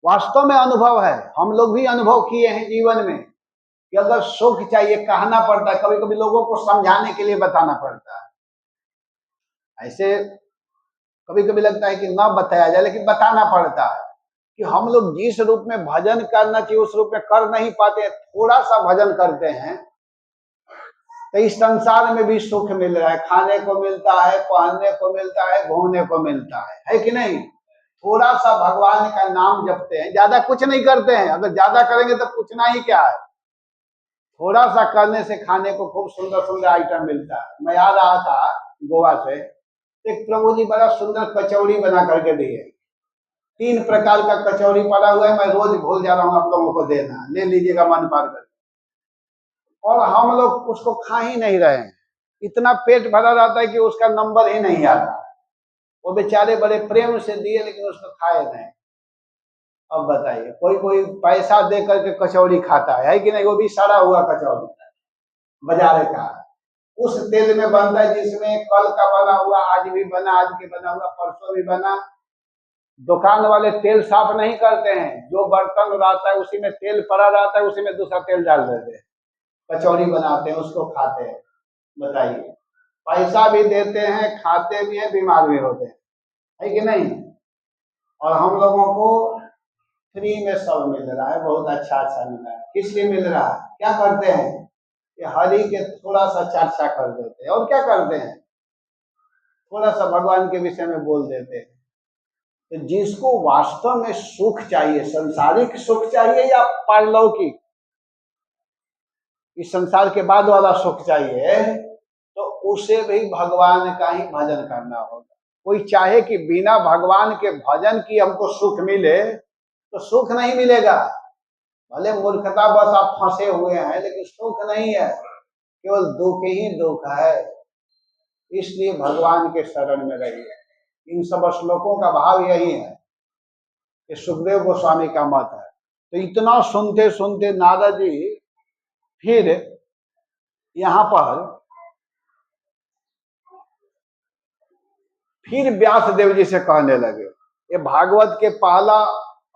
वास्तव में अनुभव है। हम लोग भी अनुभव किए हैं जीवन में कि अगर सुख चाहिए कहना पड़ता है, कभी कभी लोगों को समझाने के लिए बताना पड़ता है। ऐसे कभी कभी लगता है कि ना बताया जाए, लेकिन बताना पड़ता है कि हम लोग जिस रूप में भजन करना चाहिए उस रूप में कर नहीं पाते। थोड़ा सा भजन करते हैं तो इस संसार में भी सुख मिल रहा है, खाने को मिलता है, पहनने को मिलता है, घूमने को मिलता है कि नहीं? थोड़ा सा भगवान का नाम जपते हैं, ज्यादा कुछ नहीं करते हैं। अगर ज्यादा करेंगे तो पूछना ही क्या है। थोड़ा सा करने से खाने को खूब सुंदर सुंदर आइटम मिलता है। मैं आ रहा था गोवा से, एक प्रभु जी बड़ा सुंदर कचौड़ी बना करके दिए। 3 प्रकार का कचौड़ी पड़ा हुआ है, मैं रोज भूल जा रहा हूँ आप लोगों को देना, ले लीजिएगा मन पार कर। और हम लोग उसको खा ही नहीं रहे हैं, इतना पेट भरा रहता है कि उसका नंबर ही नहीं आता। वो बेचारे बड़े प्रेम से दिए लेकिन उसको खाए नहीं। अब बताइए, कोई कोई पैसा दे करके कचौड़ी खाता है कि नहीं? वो भी सड़ा हुआ कचौड़ी बाजार का, उस तेल में बनता है जिसमें कल का बना हुआ, आज भी बना, आज के बना हुआ, परसों भी बना। दुकान वाले तेल साफ नहीं करते हैं, जो बर्तन रहता है उसी में तेल पड़ा रहता है, उसी में दूसरा तेल डाल देते हैं। कचौड़ी बनाते हैं, उसको खाते हैं। बताइए, पैसा भी देते हैं, खाते भी हैं, बीमार भी होते हैं, है कि नहीं? और हम लोगों को फ्री में सब मिल रहा है, बहुत अच्छा अच्छा मिल रहा है। किस लिए मिल रहा है? क्या करते हैं? ये हरि के थोड़ा सा चर्चा कर देते हैं, और क्या करते हैं? थोड़ा सा भगवान के विषय में बोल देते हैं। तो जिसको वास्तव में सुख चाहिए, संसारिक सुख चाहिए या पारलौकिक, इस संसार के बाद वाला सुख चाहिए, तो उसे भी भगवान का ही भजन करना होगा। कोई चाहे कि बिना भगवान के भजन की हमको सुख मिले, तो सुख नहीं मिलेगा। भले मूर्खता बस आप फंसे हुए हैं, लेकिन सुख नहीं है, केवल दुख ही दुख है। इसलिए भगवान के शरण में रहिए। इन सब श्लोकों का भाव यही है, कि सुखदेव गोस्वामी का मत है। तो इतना सुनते सुनते नारद जी फिर यहाँ पर फिर व्यास देव जी से कहने लगे। ये भागवत के पहला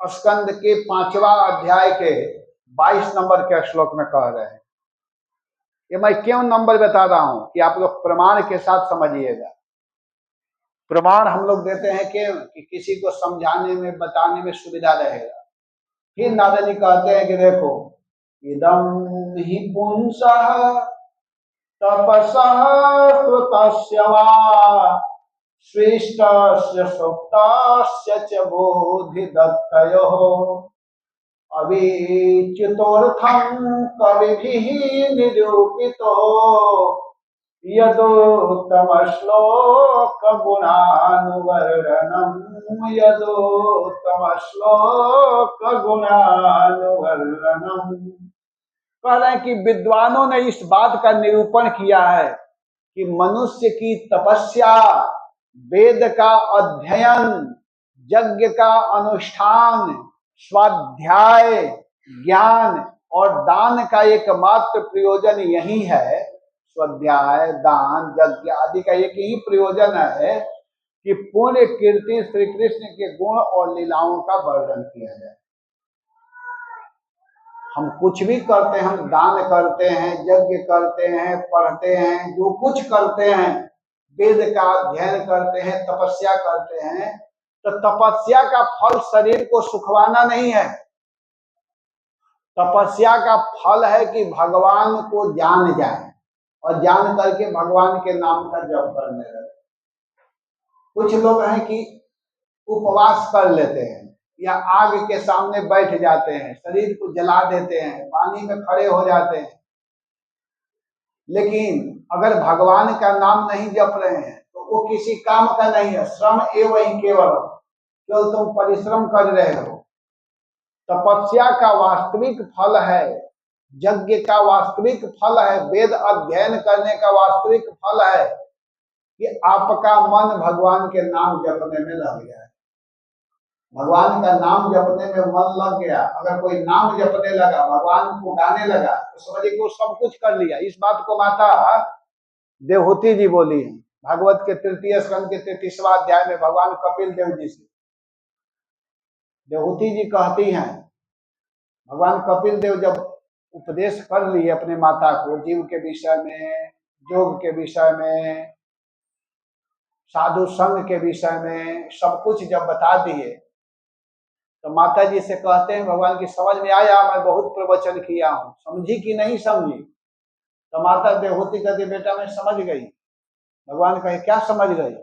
स्कंद के 5वां अध्याय के 22 नंबर के श्लोक में कह रहे हैं। ये मैं क्यों नंबर बता रहा हूं कि आप लोग प्रमाण के साथ समझिएगा। प्रमाण हम लोग देते हैं कि किसी को समझाने में, बताने में सुविधा रहेगा। फिर नारद जी कहते हैं कि देखो, इदम ही पुंसः तपसः कृतस्य वा श्रेष्ठस्य सुप्तस्य च बोधिदत्तयोः अविच्युतोऽर्थं कविभिः निरूपितो यदोत्तमश्लोकगुणानुवर्णनम्। कह रहे हैं कि विद्वानों ने इस बात का निरूपण किया है कि मनुष्य की तपस्या, वेद का अध्ययन, यज्ञ का अनुष्ठान, स्वाध्याय, ज्ञान और दान का एकमात्र प्रयोजन यही है। स्वाध्याय, दान, यज्ञ आदि का एक ही प्रयोजन है कि पूर्ण कीर्ति श्री कृष्ण के गुण और लीलाओं का वर्णन किया जाए। हम कुछ भी करते हैं, हम दान करते हैं, यज्ञ करते हैं, पढ़ते हैं, जो कुछ करते हैं, वेद का अध्ययन करते हैं, तपस्या करते हैं, तो तपस्या का फल शरीर को सुखवाना नहीं है। तपस्या का फल है कि भगवान को जान जाए और जान करके भगवान के नाम का जप करने लगे। कुछ लोग हैं कि उपवास कर लेते हैं या आग के सामने बैठ जाते हैं, शरीर को जला देते हैं, पानी में खड़े हो जाते हैं, लेकिन अगर भगवान का नाम नहीं जप रहे हैं तो वो किसी काम का नहीं है। श्रम एवं ही केवल तुम परिश्रम कर रहे हो। तपस्या का वास्तविक फल है, यज्ञ का वास्तविक फल है, वेद अध्ययन करने का वास्तविक फल है कि आपका मन भगवान के नाम जपने में लग गया है। भगवान का नाम जपने में मन लग गया। अगर कोई नाम जपने लगा, भगवान को गाने लगा, तो समझिए कि वो सब कुछ कर लिया। इस बात को माता देवहूति जी बोली है भागवत के 3 स्कंद के 33वां अध्याय में। भगवान कपिल देव जी से देवहूति जी कहती हैं, भगवान कपिल देव जब उपदेश कर लिए अपने माता को, जीव के विषय में, योग के विषय में, साधु संघ के विषय में, सब कुछ जब बता दिए, तो माता जी से कहते हैं भगवान की समझ में आया, मैं बहुत प्रवचन किया हूँ, समझी कि नहीं समझी? तो माता देवहूति कहती, बेटा मैं समझ गई। भगवान कहे, क्या समझ गई?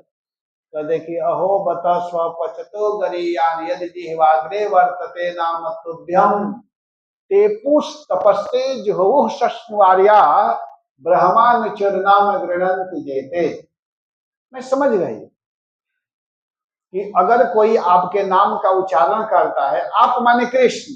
तो देखिए, अहो बत स्वपचतो गरीयान यदि जिह्वाग्रे वर्तते नाम तुभ्यम ते पुष तपस्ते जुहुः शश्नुआर्या ब्रह्मान चरनाम गृणन्ति जेते। मैं समझ गई कि अगर कोई आपके नाम का उच्चारण करता है, आप माने कृष्ण,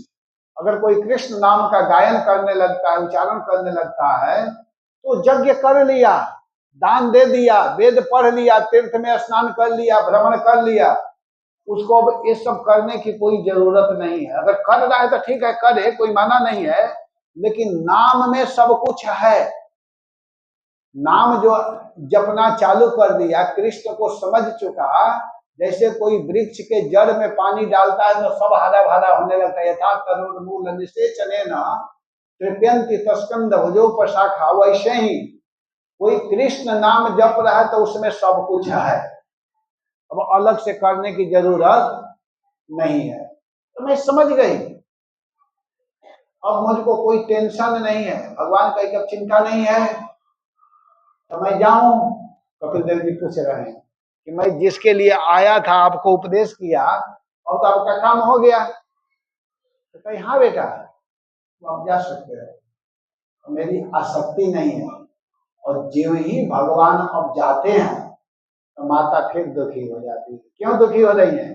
अगर कोई कृष्ण नाम का गायन करने लगता है, उच्चारण करने लगता है, तो यज्ञ कर लिया, दान दे दिया, वेद पढ़ लिया, तीर्थ में स्नान कर लिया, भ्रमण कर लिया, उसको अब ये सब करने की कोई जरूरत नहीं है। अगर कर रहा है तो ठीक है, करे, कोई माना नहीं है, लेकिन नाम में सब कुछ है। नाम जो जपना चालू कर दिया, कृष्ण को समझ चुका, जैसे कोई वृक्ष के जड़ में पानी डालता है तो सब हरा भरा होने लगता है। यथा तरुण मूल निषेचनेन तृप्यंती तस्कंद भुजोपशाखा, वैसे ही कोई कृष्ण नाम जप रहा है तो उसमें सब कुछ है, अब अलग से करने की जरूरत नहीं है। तो मैं समझ गई, अब मुझको कोई टेंशन नहीं है, भगवान का एक चिंता नहीं है। तो मैं जाऊं, कपिल देव जी पूछ रहे हैं कि मैं जिसके लिए आया था आपको उपदेश किया और तो आपका काम हो गया। तो कहीं हाँ बेटा, तो आप जा सकते हो, मेरी आसक्ति नहीं है। और जो ही भगवान अब जाते हैं तो माता फिर दुखी हो जाती है। क्यों दुखी हो रही है?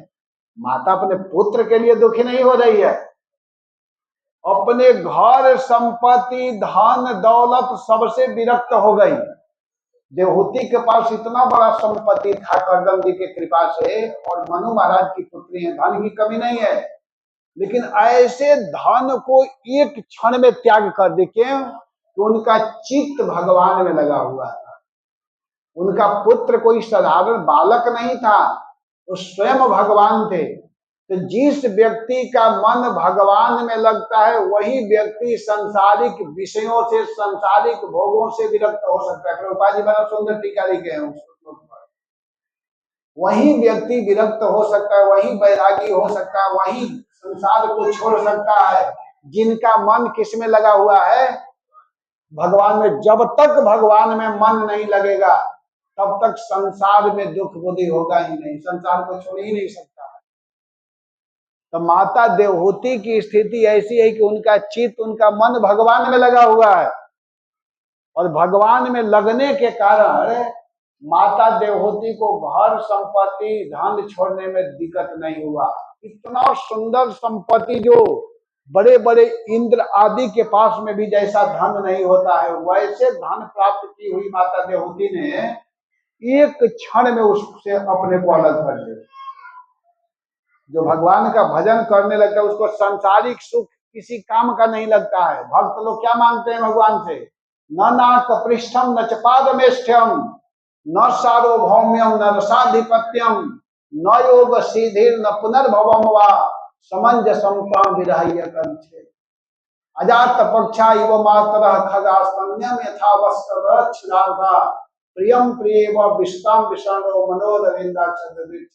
माता अपने पुत्र के लिए दुखी नहीं हो रही है, अपने घर संपत्ति धन दौलत सबसे विरक्त हो गई। देवहूति के पास इतना बड़ा संपत्ति था करदम जी की कृपा से, और मनु महाराज की पुत्री है, धन की कमी नहीं है, लेकिन ऐसे धन को एक क्षण में त्याग कर दे। क्यों? तो उनका चित्त भगवान में लगा हुआ था। उनका पुत्र कोई साधारण बालक नहीं था, वो स्वयं भगवान थे। तो जिस व्यक्ति का मन भगवान में लगता है वही व्यक्ति संसारिक विषयों से, संसारिक भोगों से विरक्त हो सकता है। प्रभुपाद जी बड़ा सुंदर टीका लिखे हैं उस पर। वही व्यक्ति विरक्त हो सकता है, वही बैरागी हो सकता है, वही संसार को छोड़ सकता है जिनका मन किस में लगा हुआ है? भगवान में। जब तक भगवान में मन नहीं लगेगा तब तक संसार में दुख बुद्धि होगा ही नहीं, संसार को छोड़ ही नहीं सकता। तो माता देवहूति की स्थिति ऐसी है कि उनका चित्त, उनका मन भगवान में लगा हुआ है, और भगवान में लगने के कारण माता देवहूति को घर संपत्ति धन छोड़ने में दिक्कत नहीं हुआ। इतना सुंदर संपत्ति जो बड़े बड़े इंद्र आदि के पास में भी जैसा धन नहीं होता है, वैसे धन प्राप्त की हुई माता देवहूति ने एक क्षण में उससे अपने को अलग कर लिया। जो भगवान का भजन करने लगता है उसको सांसारिक सुख किसी काम का नहीं लगता है। भक्त लोग क्या मांगते हैं भगवान से? न नाक पृष्ठम न च पादमेष्ठ्यम न सार्वभौम्यम न रसाधिपत्यम न योग सीधिर न पुनर्भवम वा समंजसम ताम विराह्य कंठे अजात पक्षा इव मातरः खगा स्तन्यम यथा वस्त्रच्छिरार्धा प्रियम प्रियव विष्टाम विषाणो मनोरविंदा चंद्रदीप्त।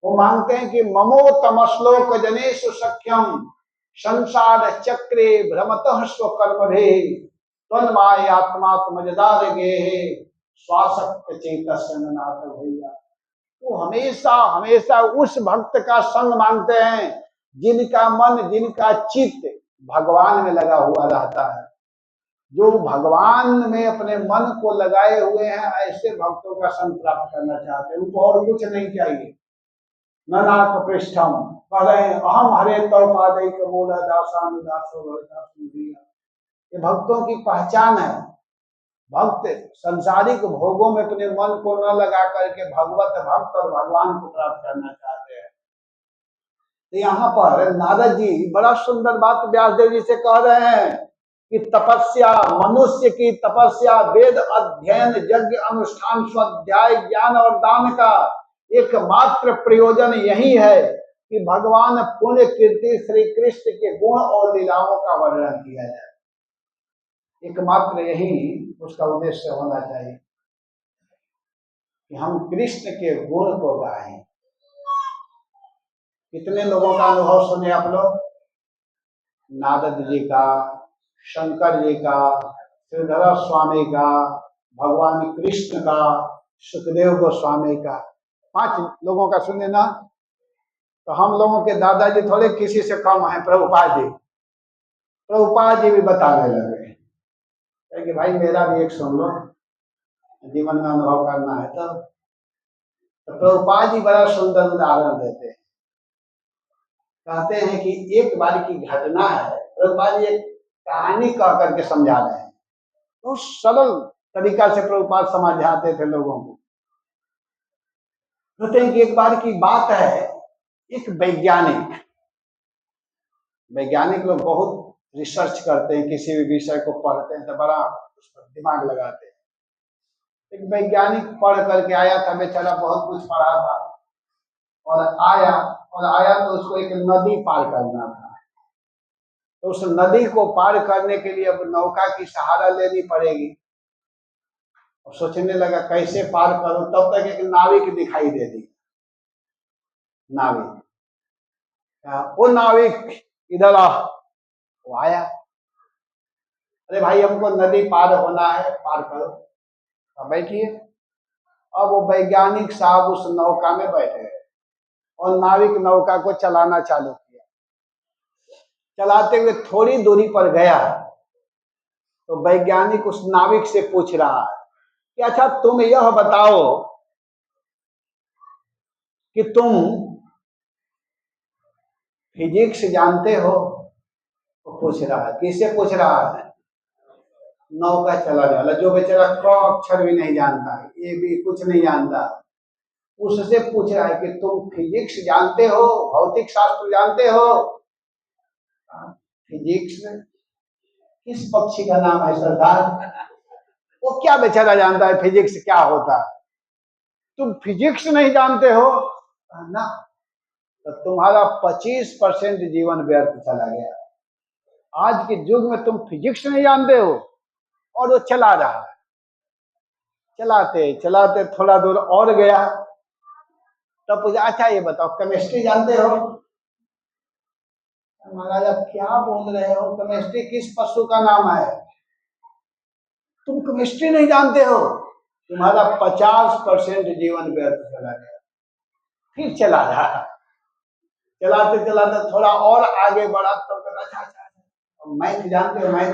वो मांगते हैं कि ममो तमश्लोक जनेषु सख्यम संसार चक्रे भ्रमतः स्वकर्मभे तन्माय आत्मात्मजदार गेहे स्वासक्त चेतस्य नाथ भैया। वो हमेशा हमेशा उस भक्त का संग मांगते हैं जिनका मन, जिनका चित्त भगवान में लगा हुआ रहता है। जो भगवान में अपने मन को लगाए हुए हैं, ऐसे भक्तों का संग प्राप्त करना चाहते हैं। उनको और कुछ नहीं चाहिए। ननाथ पृष्ठम पहले अहम हरे तव पादैक मूल दासानु दासो भवतासु। ये भक्तों की पहचान है। भक्त संसारिक भोगों में अपने मन को न लगा करके भगवत भक्त और भगवान को प्राप्त करना चाहते हैं। तो यहाँ पर नारद जी बड़ा सुंदर बात व्यासदेव जी से कह रहे हैं कि तपस्या, मनुष्य की तपस्या, वेद अध्ययन, यज्ञ अनुष्ठान, स्वाध्याय, ज्ञान और दान का एकमात्र प्रयोजन यही है कि भगवान पुण्य कीर्ति श्री कृष्ण के गुण और लीलाओं का वर्णन किया जाए। एकमात्र यही उसका उद्देश्य होना चाहिए कि हम कृष्ण के गुण को गाएं। कितने लोगों का अनुभव सुने आप लोग? नारद जी का, शंकर जी का, श्रीधर स्वामी का, भगवान कृष्ण का, सुखदेव गोस्वामी का, 5 लोगों का सुने ना। तो हम लोगों के दादाजी थोड़े किसी से कम हैं। प्रभुपाद जी भी बताने लगे कि भाई मेरा भी एक सुन लो, जीवन में अनुभव करना है। तो प्रभुपाद जी बड़ा सुंदर उदाहरण देते हैं। कहते हैं कि एक बार की घटना है। प्रभुपाद जी एक कहानी कह करके समझा रहे हैं, तो सरल तरीका से प्रभुपाद समझाते थे लोगों को। कहते हैं कि एक बार की बात है, एक वैज्ञानिक लोग बहुत रिसर्च करते हैं, किसी भी विषय को पढ़ते हैं तो बड़ा उस पर दिमाग लगाते हैं। एक वैज्ञानिक पढ़ करके आया था, बेचारा बहुत कुछ पढ़ा था, और आया तो उसको एक नदी पार करना था। तो उस नदी को पार करने के लिए अब नौका की सहारा लेनी पड़ेगी। और सोचने लगा कैसे पार करूं, तब तक एक नाविक दिखाई दे दी। नाविक, वो नाविक इधर आ। वो आया, अरे भाई हमको नदी पार होना है, पार करो। अब बैठिए। अब वो वैज्ञानिक साहब उस नौका में बैठे और नाविक नौका को चलाना चालू किया। चलाते हुए थोड़ी दूरी पर गया तो वैज्ञानिक उस नाविक से पूछ रहा है कि अच्छा तुम यह बताओ कि तुम फिजिक्स जानते हो? तो पूछ रहा है, किससे पूछ रहा है? नौका चलाने वाला, जो बेचारा क अक्षर भी नहीं जानता है, ये भी कुछ नहीं जानता, उससे पूछ रहा है कि तुम फिजिक्स जानते हो, भौतिक शास्त्र जानते हो? फिजिक्स किस पक्षी का नाम है सरदार? वो क्या बेचारा जानता है फिजिक्स क्या होता है? तुम फिजिक्स नहीं जानते हो ना, तो तुम्हारा 25% जीवन व्यर्थ चला गया। आज के युग में तुम फिजिक्स नहीं जानते हो और वो चला रहा है। चलाते चलाते थोड़ा दूर और गया, तब पूछा अच्छा ये बताओ केमिस्ट्री जानते हो? महाराज आप क्या बोल रहे हो, केमिस्ट्री किस पशु का नाम है? तुम केमिस्ट्री नहीं जानते हो, तुम्हारा 50% जीवन व्यर्थ चला गया। फिर चला रहा, चलाते चलाते थोड़ा और आगे बढ़ा तो अच्छा अच्छा मैथ जानते हो? मैथ?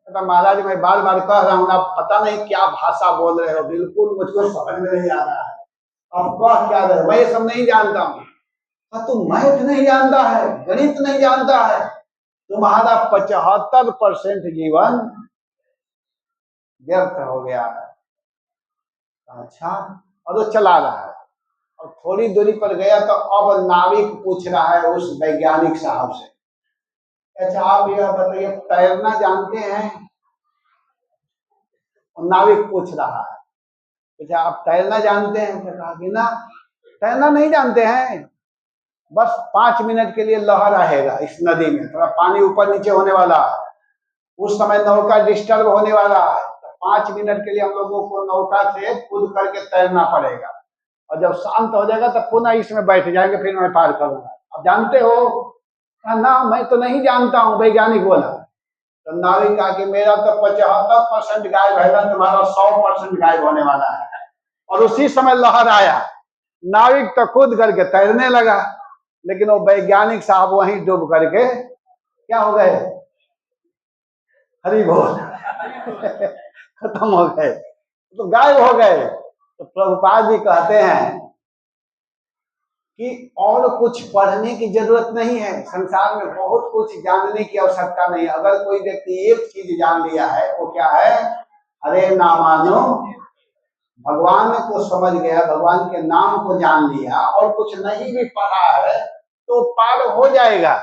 तो महाराज मैं बार बार कह रहा हूँ, आप पता नहीं क्या भाषा बोल रहे हो, बिल्कुल मुझको समझ में नहीं आ रहा है, आप कह क्या रहे हो? मैं ये सब नहीं जानता हूँ। तुम मैथ नहीं जानता है, गणित नहीं जानता है, तुम्हारा 75% जीवन व्यर्थ हो गया है। अच्छा, और वो चला रहा है और थोड़ी दूरी पर गया तो अब नाविक पूछ रहा है उस वैज्ञानिक साहब से, अच्छा आप यह बताइए तैरना जानते हैं? नाविक पूछ रहा है, अच्छा आप तैरना जानते हैं? तो कहा कि ना तैरना नहीं जानते हैं, बस 5 मिनट के लिए लहर आएगा इस नदी में, थोड़ा पानी ऊपर नीचे होने वाला है, उस समय नौका डिस्टर्ब होने वाला है, तो 5 मिनट के लिए हम लोगों को नौका से कूद करके तैरना पड़ेगा, और जब शांत हो जाएगा तो पुनः इसमें बैठ जाएंगे, फिर मैं पार करूंगा। आप जानते हो? ना मैं तो नहीं जानता हूँ, वैज्ञानिक बोला। तो नाविक कहा कि मेरा तो 75% गायब है, तुम्हारा 100% गायब होने वाला है। और उसी समय लहर आया, नाविक तो कूद करके तैरने लगा, लेकिन वो वैज्ञानिक साहब वहीं डूब करके क्या हो गए? हरि बोल खत्म हो गए, तो गायब हो गए। तो प्रभुपाद जी कहते हैं कि और कुछ पढ़ने की जरूरत नहीं है, संसार में बहुत कुछ जानने की आवश्यकता नहीं है। अगर कोई व्यक्ति एक चीज जान लिया है, वो क्या है? हरे नामानो, भगवान को समझ गया, भगवान के नाम को जान लिया और कुछ नहीं भी पढ़ा है तो पार हो जाएगा,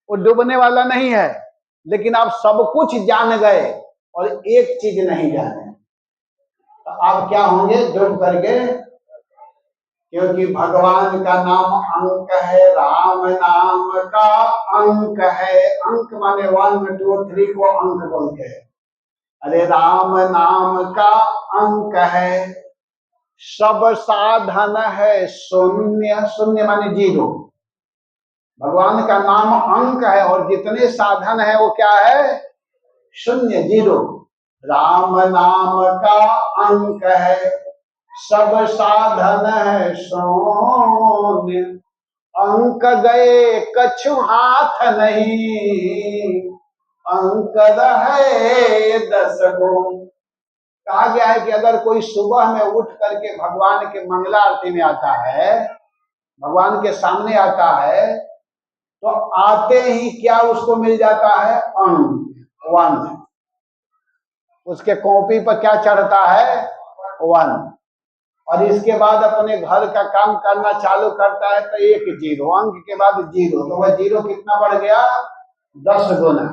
वो डूबने वाला नहीं है। लेकिन आप सब कुछ जान गए और एक चीज नहीं जाने, तो आप क्या होंगे? डूब करके, क्योंकि भगवान का नाम अंक है, राम नाम का अंक है। अंक माने 1 2 3 को अंक बोलते हैं। अरे राम नाम का अंक है, सब साधन है शून्य, शून्य माने 0। भगवान का नाम अंक है और जितने साधन है वो क्या है? शून्य, 0। राम नाम का अंक है, सब साधन है शून्य, अंक गए कछु हाथ नहीं, अंक रहे 10 गुण। कहा गया है कि अगर कोई सुबह में उठ करके भगवान के मंगला आरती में आता है, भगवान के सामने आता है, तो आते ही क्या उसको मिल जाता है? अंक 1। उसके कॉपी पर क्या चढ़ता है? 1। और इसके बाद अपने घर का काम करना चालू करता है तो 1 0, अंक के बाद 0, तो वह 0 कितना बढ़ गया? 10 गुना।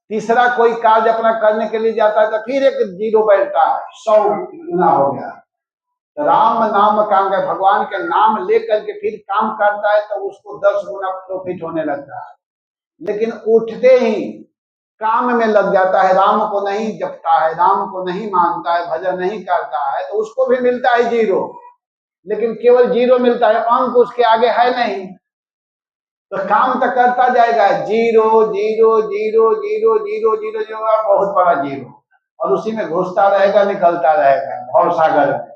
तीसरा कोई कार्य अपना करने के लिए जाता है तो फिर 1 0 बैठता है, 100 गुना हो गया। तो राम नाम का अंग, भगवान के नाम लेकर के फिर काम करता है तो उसको 10 गुना प्रॉफिट होने लगता है। लेकिन उठते ही काम में लग जाता है, राम को नहीं जपता है, राम को नहीं मानता है, भजन नहीं करता है, तो उसको भी मिलता है जीरो। लेकिन केवल जीरो मिलता है, अंक उसके आगे है नहीं, तो काम तो करता जाएगा, zero zero zero zero zero zero zero, बहुत बड़ा जीरो, और उसी में घुसता रहेगा, निकलता रहेगा भव सागर में।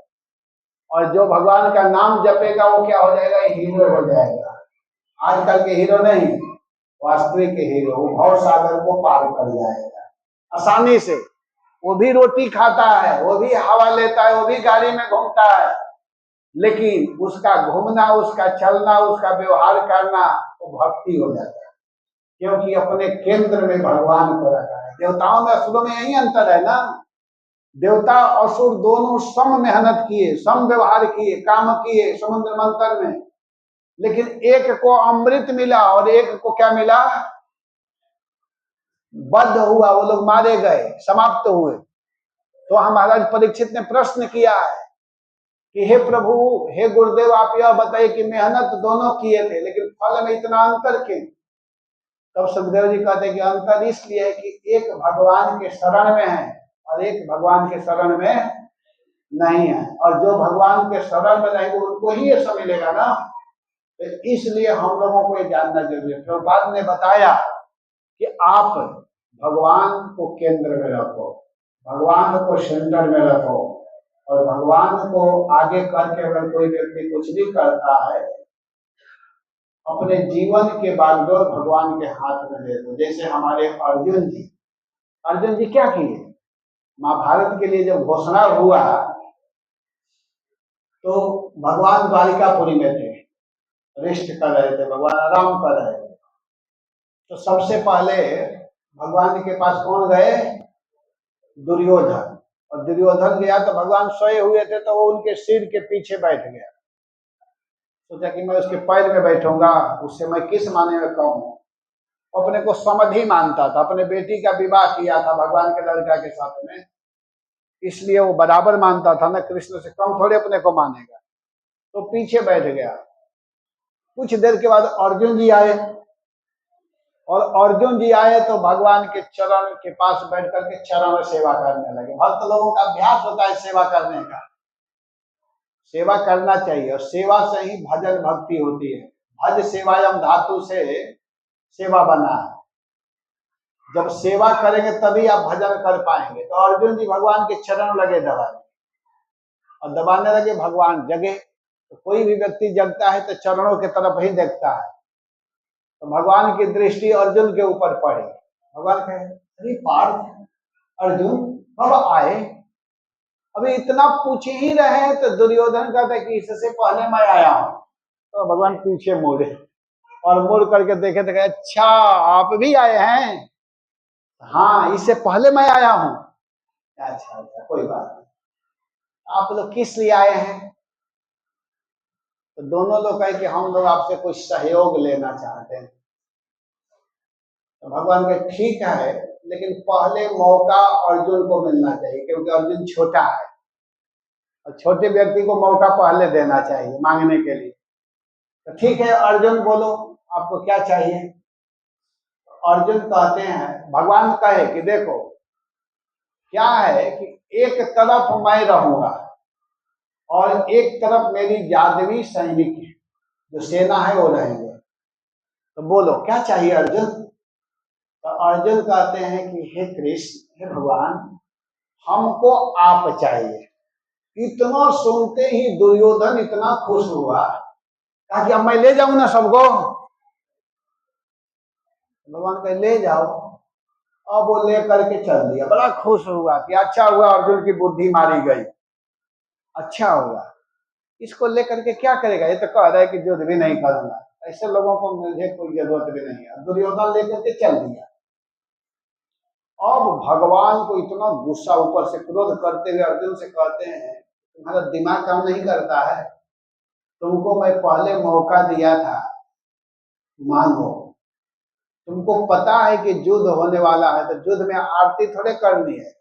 और जो भगवान का नाम जपेगा वो क्या हो जाएगा, हीरो हो जाएगा। आजकल के हीरो नहीं, वास्तविक हीरो, वो भव सागर को पार कर जाएगा आसानी से। वो भी रोटी खाता है, वो भी हवा लेता है, वो भी गाड़ी में घूमता है, लेकिन उसका घूमना, उसका चलना, उसका व्यवहार करना वो भक्ति हो जाता है, क्योंकि अपने केंद्र में भगवान को रखा है। देवताओं में असुरों में यही अंतर है ना, देवता असुर दोनों सम मेहनत किए, सम व्यवहार किए, काम किए समुद्र मंथन में, लेकिन एक को अमृत मिला और एक को क्या मिला, बद्ध हुआ, वो लोग मारे गए, समाप्त हुए। तो महाराज परीक्षित ने प्रश्न किया है कि हे प्रभु, हे गुरुदेव, आप यह बताइए कि मेहनत दोनों किए थे, लेकिन फल में इतना अंतर क्यों? तब सुखदेव जी कहते हैं कि अंतर इसलिए है कि एक भगवान के शरण में है और एक भगवान के शरण में नहीं है, और जो भगवान के शरण में नहीं उनको ही ये सब मिलेगा ना। तो इसलिए हम लोगों को ये जानना जरूरी है। प्रभुपाद ने बताया कि आप भगवान को केंद्र में रखो, भगवान को सेंटर में रखो, और भगवान को आगे करके अगर कोई व्यक्ति कुछ भी करता है, अपने जीवन के बागडोर भगवान के हाथ में दे दो। जैसे हमारे अर्जुन जी क्या किए, महाभारत के लिए जब घोषणा हुआ तो भगवान द्वारिकापुरी में थे, रेस्ट कर रहे थे, भगवान आराम कर रहे थे। तो सबसे पहले भगवान के पास कौन गए, दुर्योधन। और दुर्योधन गया तो भगवान सोए हुए थे, तो वो उनके सिर के पीछे बैठ गया। सोचा कि मैं उसके पैर में बैठूंगा, उससे मैं किस माने में कहूँ। अपने को समधि मानता था, अपने बेटी का विवाह किया था भगवान के लड़का के साथ में, इसलिए वो बराबर मानता था ना, कृष्ण से कम थोड़े अपने को मानेगा। तो पीछे बैठ गया। कुछ देर के बाद अर्जुन जी आए, और अर्जुन जी आए तो भगवान के चरण के पास बैठ करके चरण सेवा करने लगे। भक्त लोगों का अभ्यास होता है सेवा करने का, सेवा करना चाहिए, और सेवा से ही भजन भक्ति होती है। भज सेवायम धातु से सेवा बना है, जब सेवा करेंगे तभी आप भजन कर पाएंगे। तो अर्जुन जी भगवान के चरण लगे दबाने, और दबाने लगे, भगवान जगे। तो कोई भी व्यक्ति जगता है तो चरणों की तरफ ही देखता है, तो भगवान की दृष्टि अर्जुन के ऊपर पड़ी। भगवान कहे, अरे पार्थ, अर्जुन कब आए, अभी इतना पूछ ही रहे हैं। तो दुर्योधन कहता है कि इससे पहले मैं आया हूं। तो भगवान पीछे मुड़े, और मुड़ करके देखे तो कहे, अच्छा आप भी आए हैं, हाँ इससे पहले मैं आया हूँ। अच्छा अच्छा कोई बात नहीं, आप लोग किस लिए आए हैं? तो दोनों लोग कहे कि हम लोग आपसे कुछ सहयोग लेना चाहते हैं। तो भगवान कहे ठीक है, लेकिन पहले मौका अर्जुन को मिलना चाहिए, क्योंकि अर्जुन छोटा है, और छोटे व्यक्ति को मौका पहले देना चाहिए मांगने के लिए। तो ठीक है अर्जुन, बोलो आपको क्या चाहिए। अर्जुन कहते हैं, भगवान कहे कि देखो क्या है कि एक तरफ मैं रहूंगा और एक तरफ मेरी यादवी सैनिक है, जो सेना है वो रहेंगे। तो बोलो क्या चाहिए अर्जुन। तो अर्जुन कहते हैं कि हे कृष्ण, हे भगवान, हमको आप चाहिए। इतना सुनते ही दुर्योधन इतना खुश हुआ, कहा कि अब मैं ले जाऊं ना सबको। भगवान कहे ले जाओ। अब वो ले करके चल दिया, बड़ा खुश हुआ कि अच्छा हुआ अर्जुन की बुद्धि मारी गई, अच्छा हुआ। इसको लेकर के क्या करेगा, ये तो कह रहा है कि युद्ध भी नहीं करूंगा, ऐसे लोगों को मुझे कोई जरूरत भी नहीं है। दुर्योधन लेकर के चल दिया। अब भगवान को इतना गुस्सा, ऊपर से क्रोध करते हुए अर्जुन से कहते हैं, तुम्हारा दिमाग काम नहीं करता है, तुमको मैं पहले मौका दिया था, मांगो। तुमको पता है कि युद्ध होने वाला है, तो युद्ध में आरती थोड़े करनी है,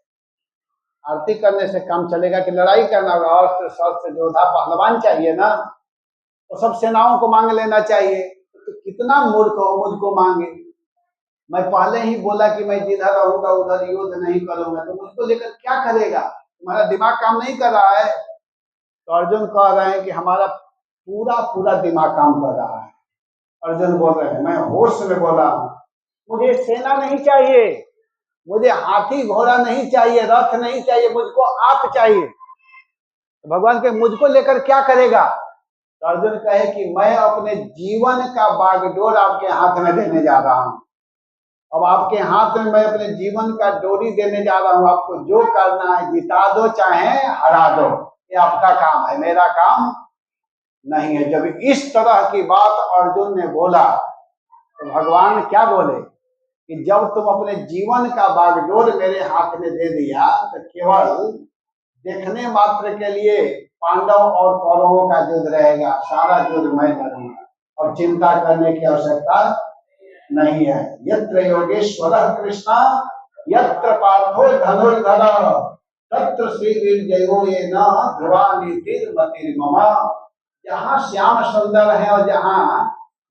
आरती करने से काम चलेगा कि लड़ाई करना होगा। अस्त्र शस्त्र योद्धा पहलवान चाहिए ना, तो सब सेनाओं को मांग लेना चाहिए। तो कितना मूर्ख हो मुझको मांगे। मैं पहले ही बोला कि मैं जिधर रहूंगा उधर युद्ध नहीं करूंगा, तो मुझको लेकर क्या करेगा? तुम्हारा दिमाग काम नहीं कर रहा है? तो अर्जुन कह रहे हैं कि हमारा पूरा पूरा दिमाग काम कर रहा है। अर्जुन बोल रहे हैं, मैं होश में बोला हूं, मुझे सेना नहीं चाहिए, मुझे हाथी घोड़ा नहीं चाहिए, रथ नहीं चाहिए, मुझको आप चाहिए। तो भगवान के मुझको लेकर क्या करेगा? तो अर्जुन कहे कि मैं अपने जीवन का बागडोर आपके हाथ में देने जा रहा हूं। अब आपके हाथ में मैं अपने जीवन का डोरी देने जा रहा हूं, आपको जो करना है जिता दो चाहे हरा दो, ये आपका काम है, मेरा काम नहीं है। जब इस तरह की बात अर्जुन ने बोला तो भगवान क्या बोले कि जब तुम अपने जीवन का बागडोर मेरे हाथ में दे दिया तो केवल देखने मात्र के लिए पांडव और कौरवों का युद्ध रहेगा, सारा युद्ध मैं लड़ूंगा और चिंता करने की आवश्यकता नहीं है। यत्र योगेश्वरः कृष्ण यत्र पार्थो धनुर्धर तत्र श्रीर्जयो येन ध्रुवा नीतिर्मतिर्मम। जहाँ श्याम सुंदर है और जहाँ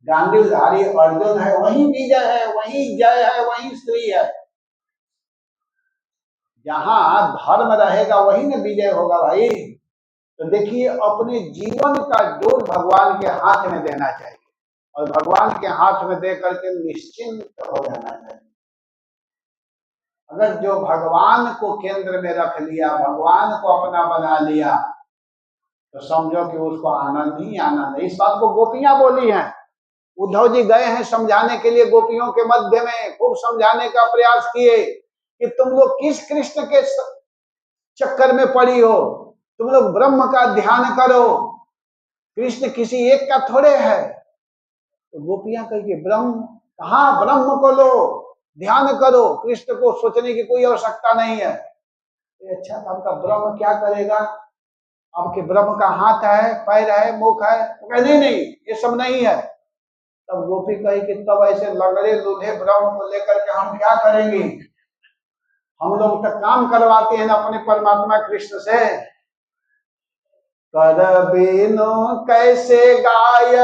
गांडीवधारी अर्जुन है वहीं विजय है, वहीं जय है, वहीं श्री है। जहाँ धर्म रहेगा वहीं न विजय होगा भाई। तो देखिए अपने जीवन का डोर भगवान के हाथ में देना चाहिए और भगवान के हाथ में दे करके निश्चिंत हो जाना चाहिए। अगर जो भगवान को केंद्र में रख लिया, भगवान को अपना बना लिया, तो समझो कि उसको आनंद ही आनंद है। इस बात को गोपियां बोली हैं। उद्धव जी गए हैं समझाने के लिए, गोपियों के मध्य में खूब समझाने का प्रयास किए कि तुम लोग किस कृष्ण के चक्कर में पड़ी हो, तुम लोग ब्रह्म का ध्यान करो, कृष्ण किसी एक का थोड़े है। तो गोपियां कहेंगे ब्रह्म कहाँ, ब्रह्म को लो, ध्यान करो, कृष्ण को सोचने की कोई आवश्यकता नहीं है। अच्छा तो आपका ब्रह्म क्या करेगा? आपके ब्रह्म का हाथ है, पैर है, मुख है? तो नहीं नहीं ये सब नहीं है। तब गोपी कही कि तब ऐसे लगड़े लूल्हे ब्रह्म को लेकर के हम क्या करेंगे? हम लोग तो काम करवाते हैं ना अपने परमात्मा कृष्ण से। कर बिनु कैसे गाय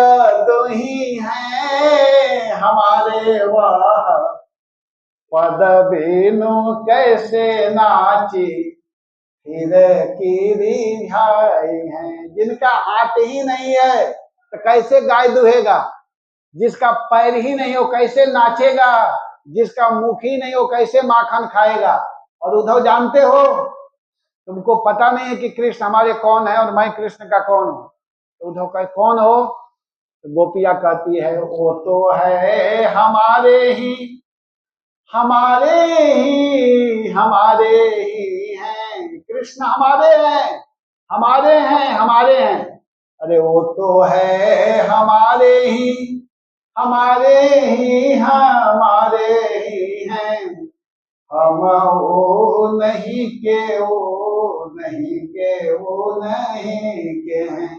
दुही है हमारे वह, पद बिनु कैसे नाची फिर की रिझाई है। जिनका हाथ ही नहीं है तो कैसे गाय दुहेगा? जिसका पैर ही नहीं हो कैसे नाचेगा? जिसका मुख ही नहीं हो कैसे माखन खाएगा? और उद्धव जानते हो, तुमको पता नहीं है कि कृष्ण हमारे कौन है और मैं कृष्ण का कौन हूं। तो उद्धव कहे कौन हो? तो गोपिया कहती है वो तो है हमारे ही हमारे ही हमारे ही हैं, कृष्ण हमारे हैं, हमारे हैं, हमारे हैं। अरे वो तो है हमारे ही हमारे ही हमारे ही हैं, हम वो नहीं के वो नहीं के वो नहीं के हैं।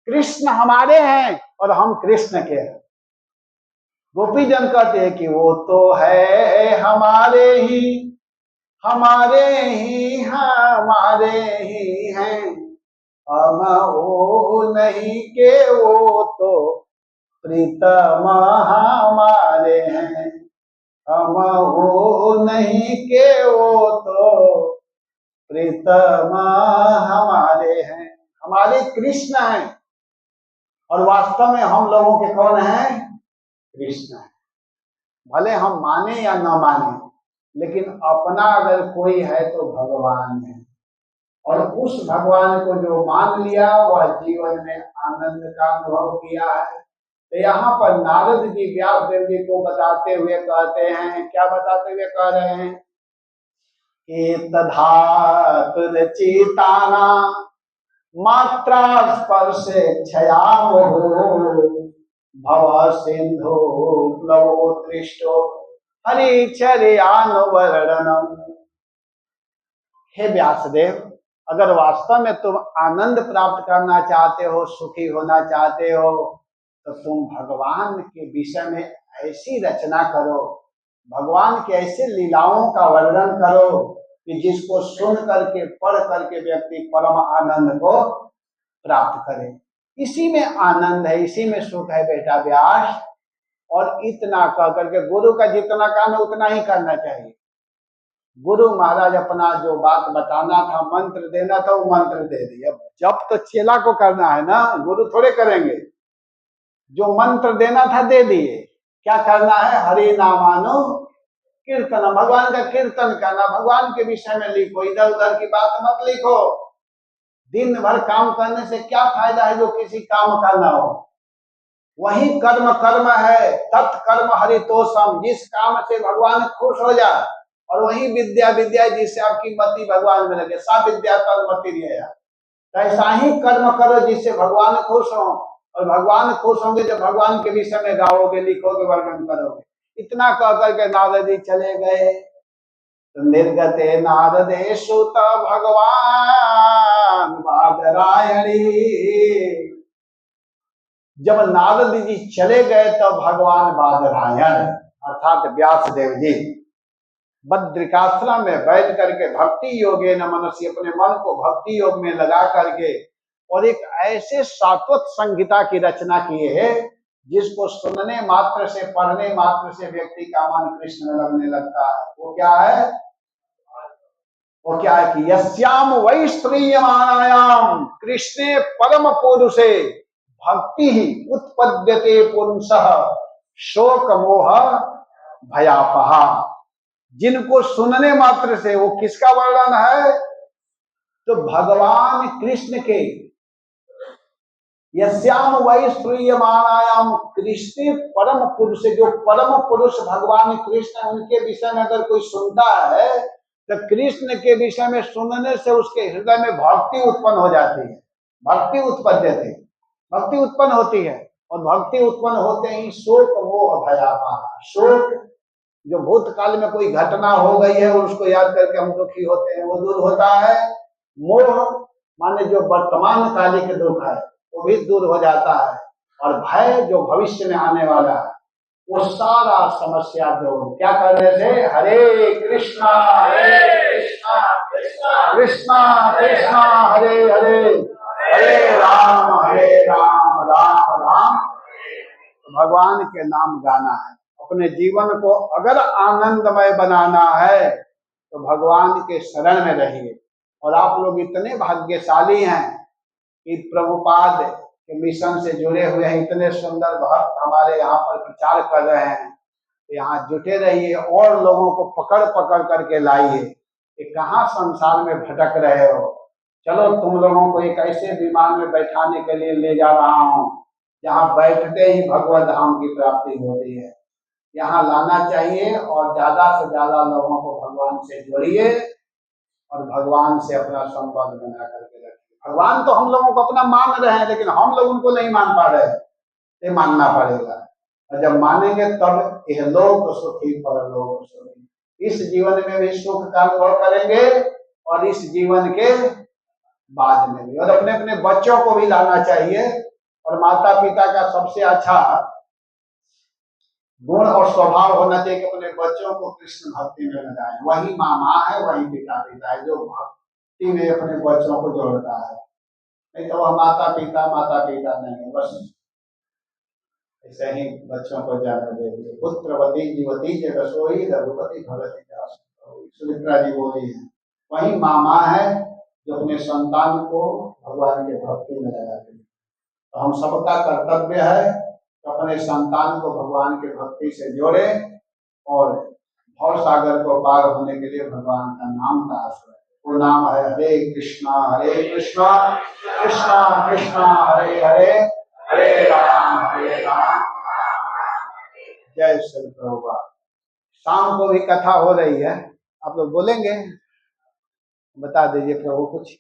कृष्ण हमारे हैं और हम कृष्ण के हैं। गोपी जन कहते हैं कि वो तो है हमारे ही हमारे ही हमारे ही हैं, हम वो नहीं के वो तो प्रीतम हमारे हैं, हम वो नहीं के वो तो प्रीतम हमारे हैं। हमारे कृष्ण हैं और वास्तव में हम लोगों के कौन हैं? कृष्ण है। भले हम माने या न माने, लेकिन अपना अगर कोई है तो भगवान है। और उस भगवान को जो मान लिया वह जीवन में आनंद का अनुभव किया है। तो यहाँ पर नारद जी व्यास देव जी को बताते हुए कहते हैं, क्या बताते हुए कह रहे हैं? चेताना मात्रा स्पर्श क्षयामो भव सिंधु प्लवो दृष्टो हरिचर्यानुवर्णनम। हे व्यासदेव, अगर वास्तव में तुम आनंद प्राप्त करना चाहते हो, सुखी होना चाहते हो, तो तुम भगवान के विषय में ऐसी रचना करो, भगवान के ऐसे लीलाओं का वर्णन करो कि जिसको सुन करके पढ़ करके व्यक्ति परम आनंद को प्राप्त करे। इसी में आनंद है, इसी में सुख है बेटा व्यास। और इतना कह करके गुरु का जितना काम है उतना ही करना चाहिए। गुरु महाराज अपना जो बात बताना था, मंत्र देना था, वो मंत्र दे दिया। जब तो चेला को करना है ना, गुरु थोड़े करेंगे। जो मंत्र देना था दे दिए। क्या करना है? हरि नामानु कीर्तन, भगवान का कीर्तन करना, भगवान के विषय में लिखो, इधर उधर की बात मत लिखो। दिन भर काम करने से क्या फायदा है जो किसी काम का ना हो। वही कर्म कर्म है, तत्कर्म हरितोषम, जिस काम से भगवान खुश हो जाए, और वही विद्या विद्या जिससे आपकी मति भगवान में लगे। सा विद्या तन्मति रिया। ऐसा ही कर्म करो जिससे भगवान खुश हो, और भगवान खुश होंगे जब भगवान के विषय में गाओगे, लिखोगे, वर्णन करोगे। इतना कह करके नारद जी चले गए। तो निर्गते नारदे सुत भगवान बादरायणी। जब नारद जी चले गए तो भगवान बादरायण अर्थात व्यास देव जी बद्रिकाश्रम में बैठ करके भक्ति योगे न मनसी, अपने मन को भक्ति योग में लगा करके, और एक ऐसे सात्वत संहिता की रचना किए है जिसको सुनने मात्र से, पढ़ने मात्र से व्यक्ति का मन कृष्ण में लगने लगता है। वो क्या है? वो क्या है कि यस्याम वै स्त्रीयमाणायाम कृष्णे परम पुरुषे भक्ति ही उत्पद्यते पुंसः शोक मोह भयापहा। जिनको सुनने मात्र से, वो किसका वर्णन है? तो भगवान कृष्ण के, यस्याम वै श्रूयमाणायाम कृष्ण परम पुरुष, जो परम पुरुष भगवान कृष्ण, उनके विषय में अगर कोई सुनता है तो कृष्ण के विषय में सुनने से उसके हृदय में भक्ति उत्पन्न हो जाती है। भक्ति उत्पद्यते, भक्ति उत्पन्न होती है, और भक्ति उत्पन्न होते ही शोक मोह भयापहा। शोक, जो भूतकाल में कोई घटना हो गई है और उसको याद करके हम दुखी होते हैं, वो दूर होता है। मोह माने जो वर्तमान कालिक दुख है वो भी दूर हो जाता है, और भय जो भविष्य में आने वाला है वो सारा समस्या दूर। क्या करने से? हरे कृष्णा कृष्णा कृष्णा कृष्णा हरे हरे, हरे राम राम राम। भगवान के नाम गाना है। अपने जीवन को अगर आनंदमय बनाना है तो भगवान के शरण में रहिए। और आप लोग इतने भाग्यशाली हैं कि प्रभुपाद के मिशन से जुड़े हुए हैं। इतने सुंदर भक्त हमारे यहाँ पर प्रचार कर रहे हैं। यहाँ जुटे रहिए और लोगों को पकड़ पकड़ करके लाइए कि कहाँ संसार में भटक रहे हो। चलो तुम लोगों को एक ऐसे विमान में बैठाने के लिए ले जा रहा हूँ जहाँ बैठते ही भगवत धाम की प्राप्ति होती है। यहाँ लाना चाहिए और ज्यादा से ज्यादा लोगों को भगवान से जोड़िए और भगवान से अपना संबंध बना करके रखिए। भगवान तो हम लोगों को अपना मान रहे हैं, लेकिन हम लोग उनको नहीं मान पा रहे हैं। ये मानना पड़ेगा, और जब मानेंगे तब यह लोक सुखी परलोक सुखी। इस जीवन में भी सुख का अनुभव करेंगे और इस जीवन के बाद में भी। और अपने अपने बच्चों को भी लाना चाहिए। और माता पिता का सबसे अच्छा गुण और स्वभाव होना चाहिए कि अपने बच्चों को कृष्ण भक्ति में लगाए। वही माँ है, वही पिता पिता है, जो भक्ति में अपने बच्चों को जोड़ता है। नहीं तो वह माता पिता नहीं है, बस ऐसे ही बच्चों को जन्म दे दिए। पुत्रवती जीवती जगसोई रघुपति भगति सुमित्रा जी बोली है। वही माँ है जो अपने संतान को भगवान के भक्ति में लगाती है। तो हम सबका कर्तव्य है अपने संतान को भगवान के भक्ति से जोड़े और भव सागर को पार होने के लिए भगवान का नाम का आश्रय। वो नाम है हरे कृष्णा कृष्णा कृष्णा हरे हरे, हरे राम जय श्री प्रभुपाद। शाम को भी कथा हो रही है, आप लोग बोलेंगे? बता दीजिए प्रभु कुछ।